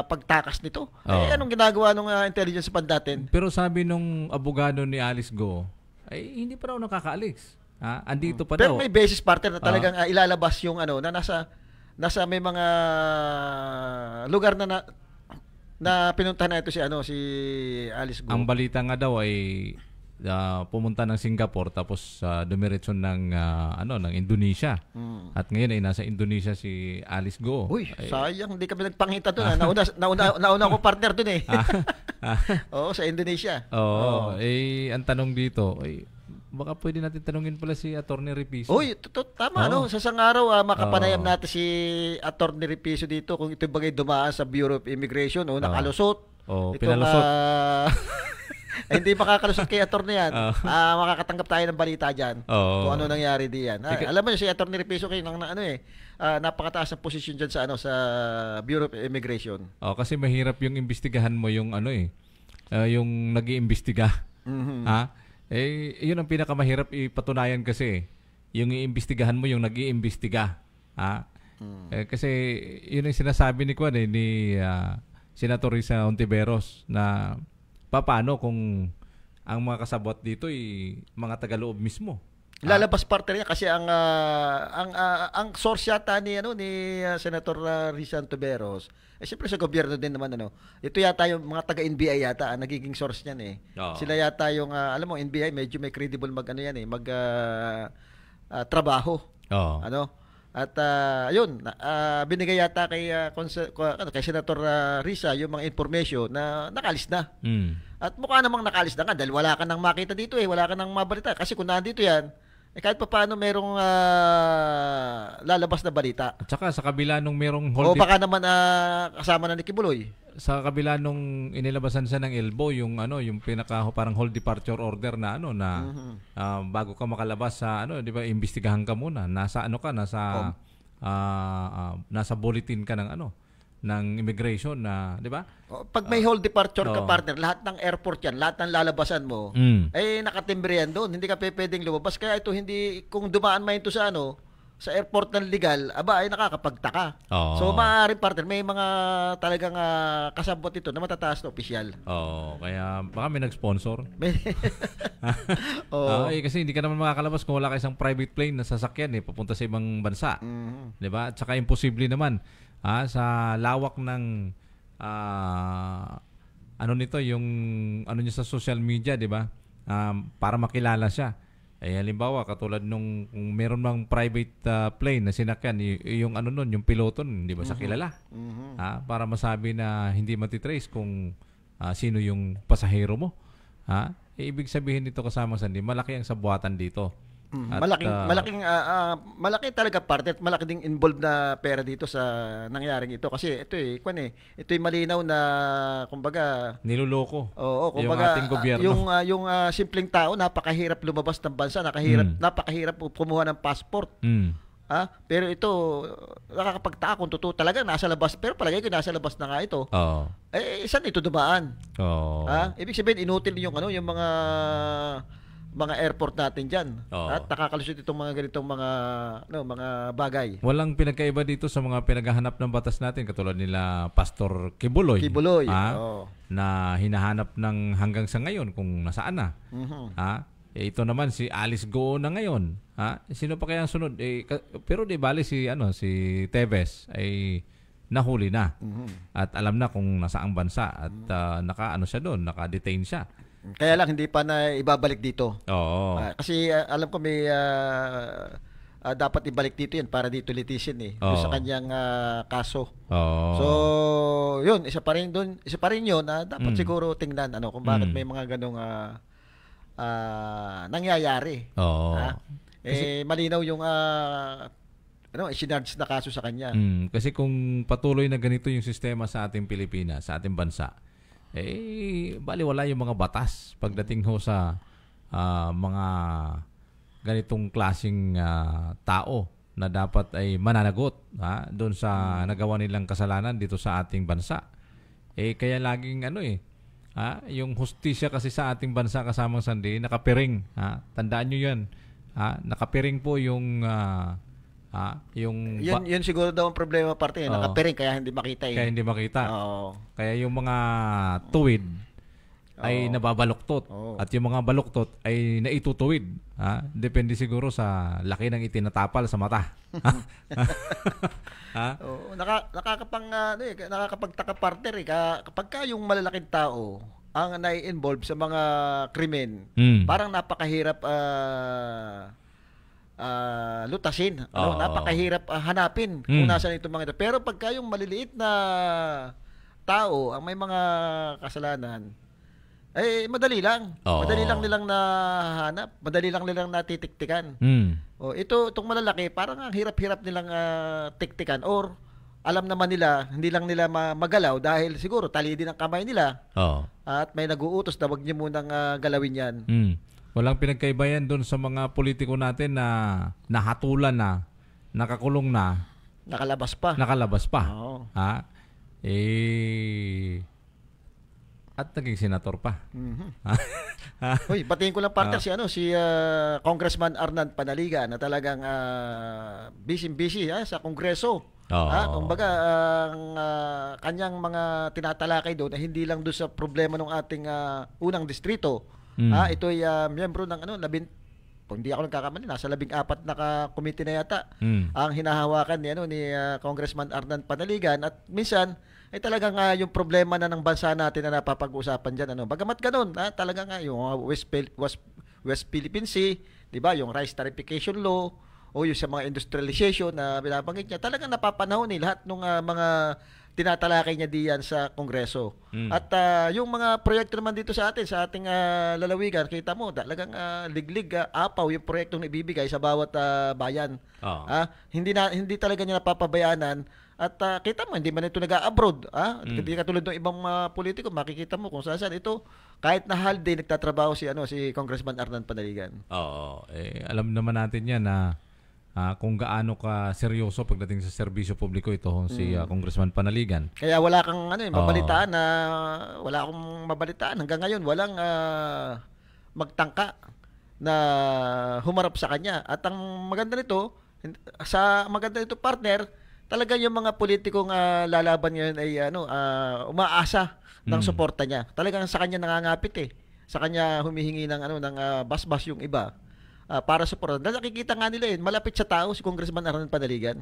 pagtakas nito. Anong ginagawa ng intelligence pan natin? Pero sabi nung abogado ni Alice Go, ay hindi pa raw nakakaalis. Andito pa Pero daw. may basis, partner, na talagang ilalabas yung na nasa may mga lugar na pinuntahan na ito si Alice Go. Ang balita nga daw ay pumunta ng Singapore tapos dumiretso ng Indonesia. At ngayon ay nasa Indonesia si Alice Go. Sayang hindi kami nagpangita doon. Nauna ko, partner doon sa Indonesia. Ang tanong dito, baka pwede natin tanungin pala si Attorney Repiso. Tama, sa isang araw makapanayam natin si Attorney Repiso dito kung ito bagay dumaan sa Bureau of Immigration nakalusot. Pinalusot. Hindi makakalusot kay Attorney yan. Makakatanggap tayo ng balita dyan kung ano nangyari diyan. Alam mo si Attorney Repiso kayo napakataas ng posisyon dyan sa Bureau of Immigration. Kasi mahirap yung imbestigahan mo yung yung nag-iimbestiga. Yun ang pinakamahirap ipatunayan kasi. Yung iimbestigahan mo yung nag-iimbestiga. Kasi yun ang sinasabi ni Senator Risa Ontiveros na paano kung ang mga kasabot dito ay mga tagaloob mismo. Lalabas partner niya kasi ang source yata ni Senator Risa Antiveros. Siyempre sa gobyerno din naman Ito yata yung mga taga-NBI yata ang nagiging source niyan eh. Sila yata yung alam mo NBI medyo may credible trabaho. At yun, binigay yata kay Senator Risa yung mga information na nakalis na. At mukha namang nakalis na dahil wala ka nang makita dito wala ka nang mabalita. Kasi kung nandito yan, kahit pa paano merong lalabas na balita. At saka sa kabila nung merong hold... O baka naman kasama na ni Kibuloy. Sa kabila nung inilabasan siya ng elbow, yung parang hold departure order na bago ka makalabas sa di ba, imbestigahan ka muna. Nasa nasa bulletin ka ng immigration na, di ba? Pag may hold departure ka partner, lahat ng airport yan, lahat ng lalabasan mo, nakatimbre yan doon. Hindi ka pwedeng lumabas. Kaya ito kung dumaan man ito sa sa airport ng legal, ay nakakapagtaka. So maaari partner, may mga talagang kasabot ito na matataas na opisyal. Kaya baka may nag-sponsor. Kasi hindi ka naman makakalabas kung wala ka isang private plane na sasakyan papunta sa ibang bansa. Di ba? At saka imposible naman sa lawak ng nito yung niya sa social media, 'di ba? Para makilala siya. Halimbawa katulad nung kung meron mang private plane na sinakyan yung yung piloto, hindi ba sa kilala? Para masabi na hindi matitrace kung sino yung pasahero mo. Ibig sabihin nito kasama malaki ang sabuatan dito. At, malaki talaga parte at malaki ding involved na pera dito sa nangyaring ito kasi ito'y malinaw na kumbaga niloloko. Kumbaga yung ating gobyerno. Yung simpleng tao napakahirap lumabas ng bansa, napakahirap kumuha ng passport. Pero ito nakakapagtaka kung totoo talaga nasa labas, pero palagay ko nasa labas na nga ito. Saan ito dumaan? Ibig sabihin inutil yung yung mga airport natin diyan. At nakakalusot itong mga ganitong mga bagay. Walang pinagkaiba dito sa mga pinaghahanap ng batas natin katulad nila Pastor Kibuloy. Na hinahanap ng hanggang sa ngayon kung nasaan na. Ito naman si Alice Go na ngayon. Sino pa kaya ang sunod? Pero di bali si Teves ay nahuli na. At alam na kung nasaang bansa at siya doon, naka-detain siya. Kaya lang hindi pa na ibabalik dito. Kasi alam ko may dapat ibalik dito yan para dito litisin doon sa kanyang kaso. So, yun, isa pa rin yun na dapat siguro tingnan kung bakit may mga ganong nangyayari. Malinaw yung isinarge na kaso sa kanya. Kasi kung patuloy na ganito yung sistema sa ating Pilipinas, sa ating bansa, baliwala yung mga batas pagdating sa mga ganitong klaseng tao na dapat ay mananagot doon sa nagawa nilang kasalanan dito sa ating bansa. Kaya laging yung hustisya kasi sa ating bansa kasamang sandi nakapiring. Tandaan nyo yan. Nakapiring po yung yun siguro daw ang problema parte nakapiring kaya hindi makita Kaya hindi makita. Kaya yung mga tuwid ay nababaluktot at yung mga baluktot ay naitutuwid. Depende siguro sa laki ng itinatapal sa mata. Nakakapagtaka partner kapag yung malalaking tao ang nai-involve sa mga krimen, parang napakahirap lutasin. Napakahirap hanapin kung nasaan itong mga ito. Pero pagka yung maliliit na tao ang may mga kasalanan, madali lang. Madali lang nilang nahanap. Madali lang nilang natitiktikan. Itong malalaki, parang ang hirap-hirap nilang tiktikan or alam naman nila, hindi lang nila magalaw dahil siguro tali din ang kamay nila. At may nag-uutos na wag niyo munang galawin yan. Walang pinagkaiba yan doon sa mga politiko natin na nahatulan na, nakakulong na, nakalabas pa. At naging senator pa. Hoy, batiin ko lang partner si Congressman Arnan Panaliga na talagang busy sa Kongreso. Kumbaga ang kanyang mga tinatalakay doon na hindi lang doon sa problema ng ating unang distrito. Ito ay miyembro ng kung hindi ako nagkakamali, nasa 14 na committee na yata ang hinahawakan ni Congressman Arnan Panaligan, at minsan ay talagang yung problema na ng bansa natin na napapag-usapan diyan bagamat ganoon, talaga nga yung West Philippine Sea, 'di ba, yung rice tariffication law o yung sa mga industrialization na binabanggit niya, talagang napapanahon lahat ng mga tinatalakay niya diyan sa Kongreso. At yung mga proyekto naman dito sa atin, sa ating lalawigan, kita mo talagang liglig, apaw yung proyektong ibibigay sa bawat bayan. Hindi talaga niya napapabayanan. At kita mo, hindi man ito nag-abroad. Hindi katulad ng ibang politiko, makikita mo kung saan ito, kahit na holiday, nagtatrabaho si Congressman Arnan Panaligan. Oo. Alam naman natin yan na kung gaano ka seryoso pagdating sa serbisyo publiko ito si Congressman Panaligan. Kaya wala kang mabalitaan na wala akong mabalitaan hanggang ngayon, walang magtangka na humarap sa kanya. At ang maganda nito partner, talaga yung mga politikong lalaban ngayon ay umaasa ng suporta niya. Talagang sa kanya nangangapit Sa kanya humihingi ng basbas yung iba. Para sa suporta. Dahil nakikita nga nila malapit sa tao si Congressman Arnan Panaligan.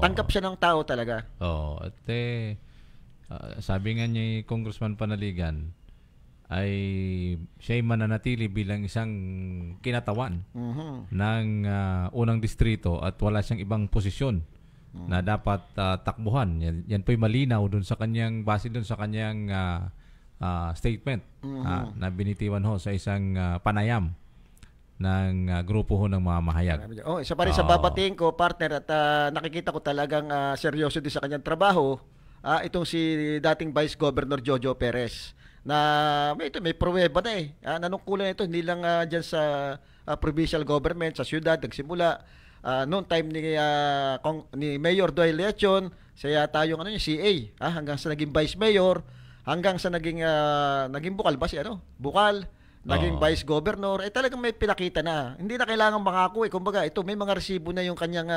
Tanggap siya ng tao talaga. At sabi nga niya Congressman Panaligan ay siya'y mananatili bilang isang kinatawan ng unang distrito at wala siyang ibang posisyon na dapat takbuhan. Yan po'y malinaw base dun sa kanyang statement na binitiwan sa isang panayam ng grupo ng mga mahayag. Isa pa rin sa babatiin ko, partner, at nakikita ko talagang seryoso din sa kanyang trabaho, itong si dating Vice Governor Jojo Perez, na may pruweba na nanungkulan ito, hindi lang dyan sa provincial government, sa syudad, nagsimula. Noong time ni Mayor Doyle Leachon, siya tayong yung CA, hanggang sa naging Vice Mayor, hanggang sa naging Bukal ba Bukal, naging Vice Governor, talagang may pinakita na. Hindi na kailangan mangako kumbaga ito may mga resibo na yung kanyang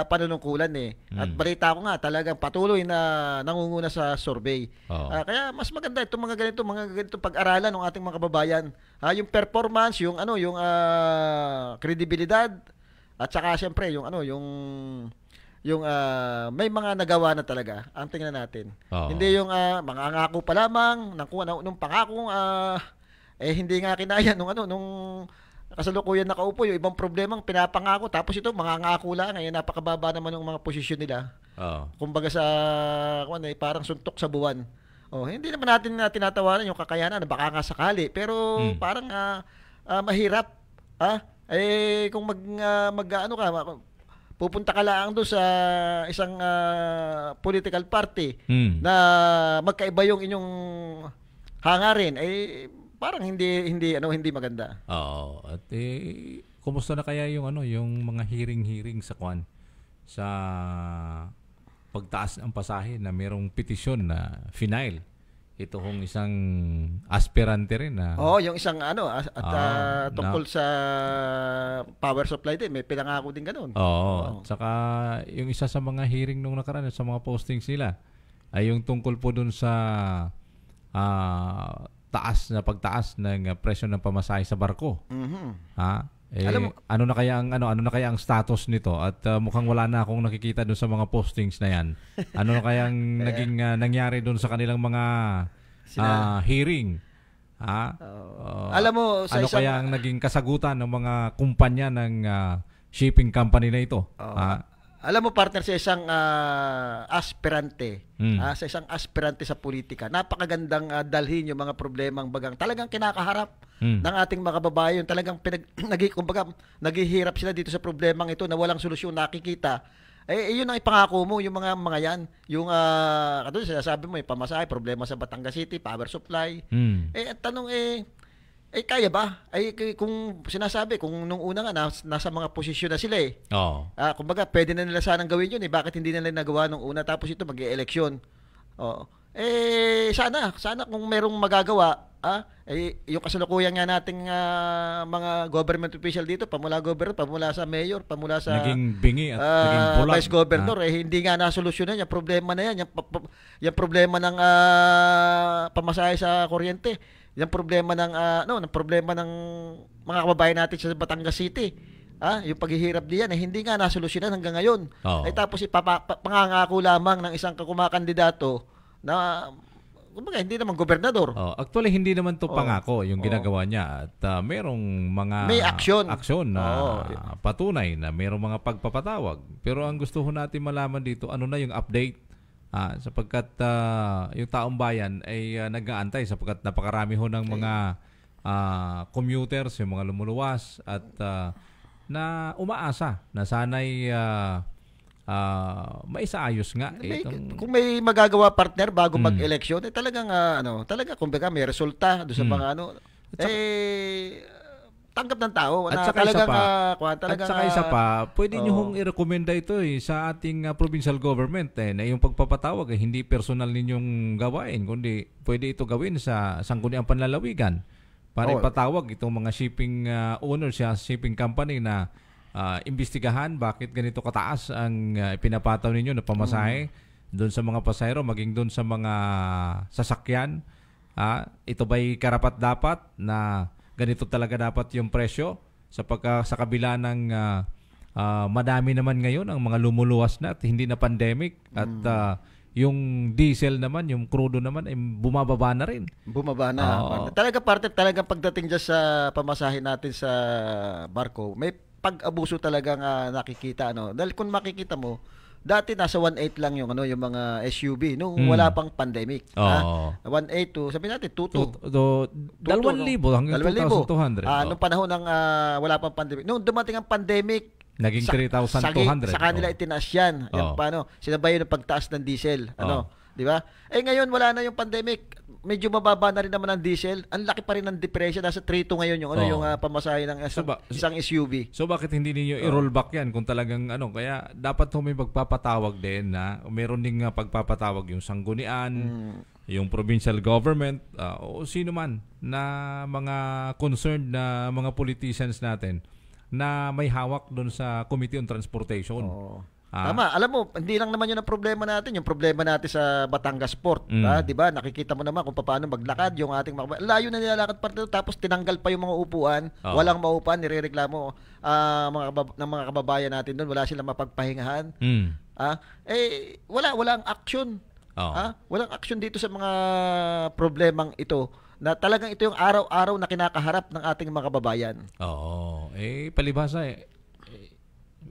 panunungkulan At balita ko nga talagang patuloy na nangunguna sa survey. Kaya mas maganda itong mga ganito pag-aralan ng ating mga kababayan. Yung performance, yung kredibilidad, at saka siyempre yung may mga nagawa na talaga ang tingnan natin. Hindi yung mangangako pa lamang nung pangakong hindi nga kinaya nung kasalukuyan nakaupo, yung ibang problemang pinapangako, tapos ito mangangako lang, napakababa naman ng mga posisyon nila. Kumbaga sa parang suntok sa buwan. Hindi naman natin tinatawanan yung kakayanan na baka nga sakali, pero parang mahirap. Kung pupunta ka lang doon sa isang political party na magkaiba yung inyong hangarin, parang hindi maganda. At kumusta na kaya yung mga hearing sa sa pagtaas ng pasahe na merong petisyon na final. Ito hong isang aspirante rin na yung isang tungkol sa power supply din, may pinangako din ganoon. Saka yung isa sa mga hearing nung nakaraan sa mga postings nila ay yung tungkol po dun sa pagtaas ng presyo ng pamasahe sa barko. Ano na kaya ang status nito? At mukhang wala na akong nakikita doon sa mga postings na yan. Ano na kaya ang naging nangyari doon sa kanilang mga hearing? Alam mo, ano kaya ang naging kasagutan ng mga kumpanya ng shipping company na ito? Alam mo, partner, sa isang aspirante, sa isang aspirante sa politika, napakagandang dalhin yung mga problemang bagang talagang kinakaharap ng ating mga kababayan. Talagang naghihirap sila dito sa problemang ito na walang solusyon nakikita. Yun ang ipangako mo, yung mga yan. Yung, katulad sinasabi mo, pamasahe, problema sa Batangas City, power supply. At tanong, kaya ba? Kung sinasabi, kung nung una nga nasa mga posisyon na sila kumbaga pwede na nila sanang gawin yun bakit hindi nila nagawa nung una tapos ito mag-e-eleksyon? Sana kung merong magagawa, yung kasalukuyan nga nating mga government official dito, pamula governor, pamula sa mayor, pamula sa naging bingi at naging bulag. Vice governor, hindi nga nasolusyonan yung problema na yan, yung problema ng pamasahe sa kuryente. yung problema ng ng problema ng mga kababayan natin sa Batangas City. Yung paghihirap diyan hindi nga nasolusyonan hanggang ngayon. Ay tapos pangangako lamang ng isang kumakandidato na kumbaga hindi naman gobernador. Actually hindi naman to pangako yung ginagawa niya at merong mga may aksyon na patunay na merong mga pagpapatawag. Pero ang gusto ho natin malaman dito, ano na yung update sapagkat yung taong bayan ay nag-aantay sapagkat napakarami ho ng mga commuters, yung mga lumuluwas at na umaasa na sana'y maisaayos nga kung may magagawa partner bago mag-eleksyon talagang talaga kumbaga may resulta do sa mga tanggap ng tao at saka isa pa pwede nyo hong i-recommenda ito sa ating provincial government na yung pagpapatawag hindi personal ninyong gawain kundi pwede ito gawin sa sangguniang panlalawigan para ipatawag itong mga shipping owners shipping company na imbestigahan bakit ganito kataas ang pinapataw ninyo na pamasahe doon sa mga pasahero maging doon sa mga sasakyan. Ito ba'y karapat-dapat na ganito talaga dapat yung presyo sa kabila ng madami naman ngayon ang mga lumuluwas na at hindi na pandemic at yung diesel naman, yung crudo naman ay bumababa na rin. Bumaba na. Talaga pagdating dyan sa pamasahe natin sa barko, may pag-abuso talagang nakikita dahil kung makikita mo dati nasa 1.8 lang yung mga SUV nung wala pang pandemic. 1.8 to sabi natin 2,000 hanggang 2,200. Nung panahon ng wala pang pandemic. Nung dumating ang pandemic naging 3,200. Sa kanila itinaas yan. Yung paano sinabay yung pagtaas ng diesel, di ba? Ngayon wala na yung pandemic. Medyo mababa na rin naman ang diesel. Ang laki pa rin ng depresya. Nasa 3 2 ngayon yung pamasahe ng isang SUV. So bakit hindi niyo i-roll back yan kung talagang kaya dapat may magpapatawag din na meron ding pagpapatawag yung sanggunian, yung provincial government o sino man na mga concerned na mga politicians natin na may hawak doon sa Committee on Transportation. Tama. Alam mo, hindi lang naman yun ang problema natin. Yung problema natin sa Batangas Port. Di ba? Nakikita mo naman kung paano maglakad yung ating mga... Layo na nilalakad pa rin. Tapos tinanggal pa yung mga upuan. Walang maupuan. Nirereklamo ng mga kababayan natin doon. Wala silang mapagpahingahan. Walang action. Walang action dito sa mga problemang ito. Na talagang ito yung araw-araw na kinakaharap ng ating mga kababayan. Palibhasa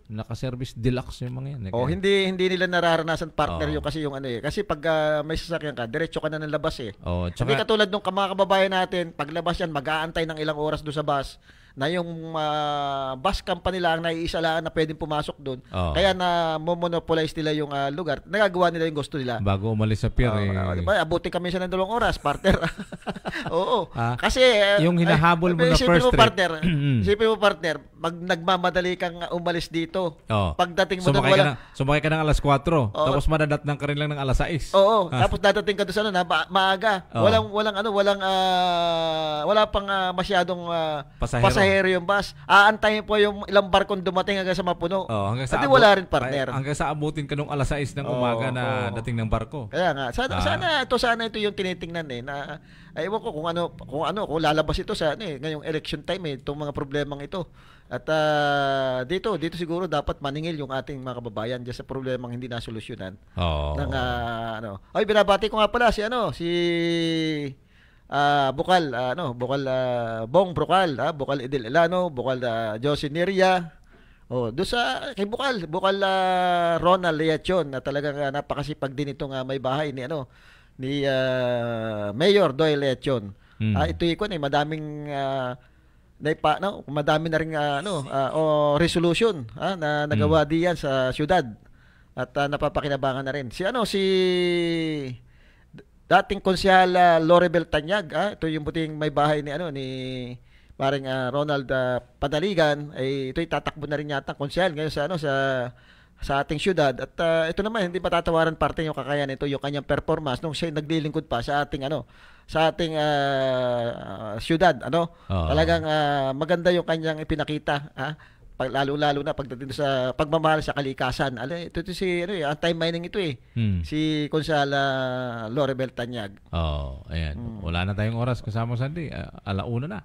naka-service deluxe yung mga yan. Hindi nila nararanasan partner yung kasi yung kasi pag may sasakyan ka, diretso ka na ng labas Hindi katulad nung mga kababayan natin, paglabas yan, mag-aantay ng ilang oras doon sa bus na yung bus company lang na iisa lang na pwedeng pumasok doon. Kaya na monopolize nila yung lugar. Nagagawa nila yung gusto nila. Bago umalis sa pier diba? Abutin kami sa ng 2 oras, partner. Kasi yung hinahabol mo na first trip. Isipin mo partner, nagmamadali kang umalis dito. Pagdating mo doon sumakay ka ng alas 4, tapos madadatnang ka rin lang ng alas 6. Tapos dadating ka doon sa maaga. Wala pang masyadong pasahero yung bus. Aantayin po yung ilang barkong dumating hanggang sa mapuno. Hanggang sa wala rin partner. Hanggang sa abutin ka nung alas 6 ng umaga na dating ng barko. Kaya nga, sana ito yung tinitingnan na ewan ko kung lalabas ito sa ngayong election time itong mga problemang ito. At dito siguro dapat maningil yung ating mga kababayan diyan sa problemang hindi nasolusyonan. Binabati ko nga pala si Bong Brocal, Bukal Idil Elano, Bukal Josie Neria. Do sa kay Bukal Ronald Leachon na talagang napakasipag din itong may bahay ni Mayor Doyle Leachon. Ito madaming madami na ring resolution na nagawa diyan sa syudad at napapakinabangan na rin. Si dating konsehal Loribel Tanyag, ito yung buting may bahay ni paring Ronald Padaligan, ito'y tatakbo na rin yata konsehal ngayon sa ating syudad. At ito naman hindi patatawaran parte yung kakayahan nito, yung kanyang performance nung siya naglilingkod pa sa ating syudad. Talagang maganda yung kanyang ipinakita. lalo-lalo na pagdating sa pagmamahal sa kalikasan. Ito si anti-mining ito si Konsala Loribel Tanyag. Ayan. Wala na tayong oras kasama Sandy. 1:00 na.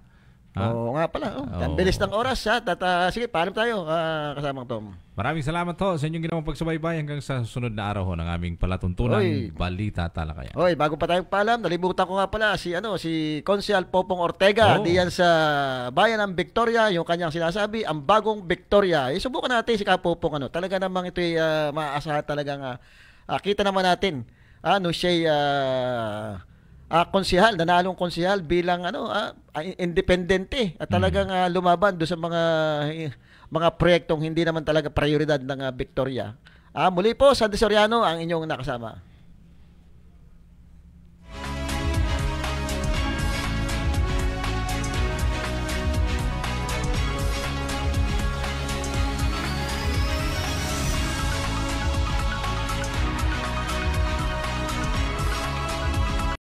Oo nga pala. Ang bilis ng oras ha. Sige, paalam tayo kasamang Tom. Maraming salamat ho sa inyong ginawang pagsubaybay hanggang sa sunod na araw ho ng aming palatuntunan Balita Talakayan. Bago pa tayo paalam, nalimutan ko nga pala si Konsehal Popong Ortega diyan sa bayan ng Victoria, yung kanyang sinasabi, ang bagong Victoria. Subukan natin si Kapopong talaga namang ito ay maaasahan talagang kita naman natin. Siya konsehal, nanalong konsehal bilang independente at talagang lumaban do sa mga proyektong hindi naman talaga prioridad ng Victoria. Muli po, Sandy Soriano ang inyong nakasama.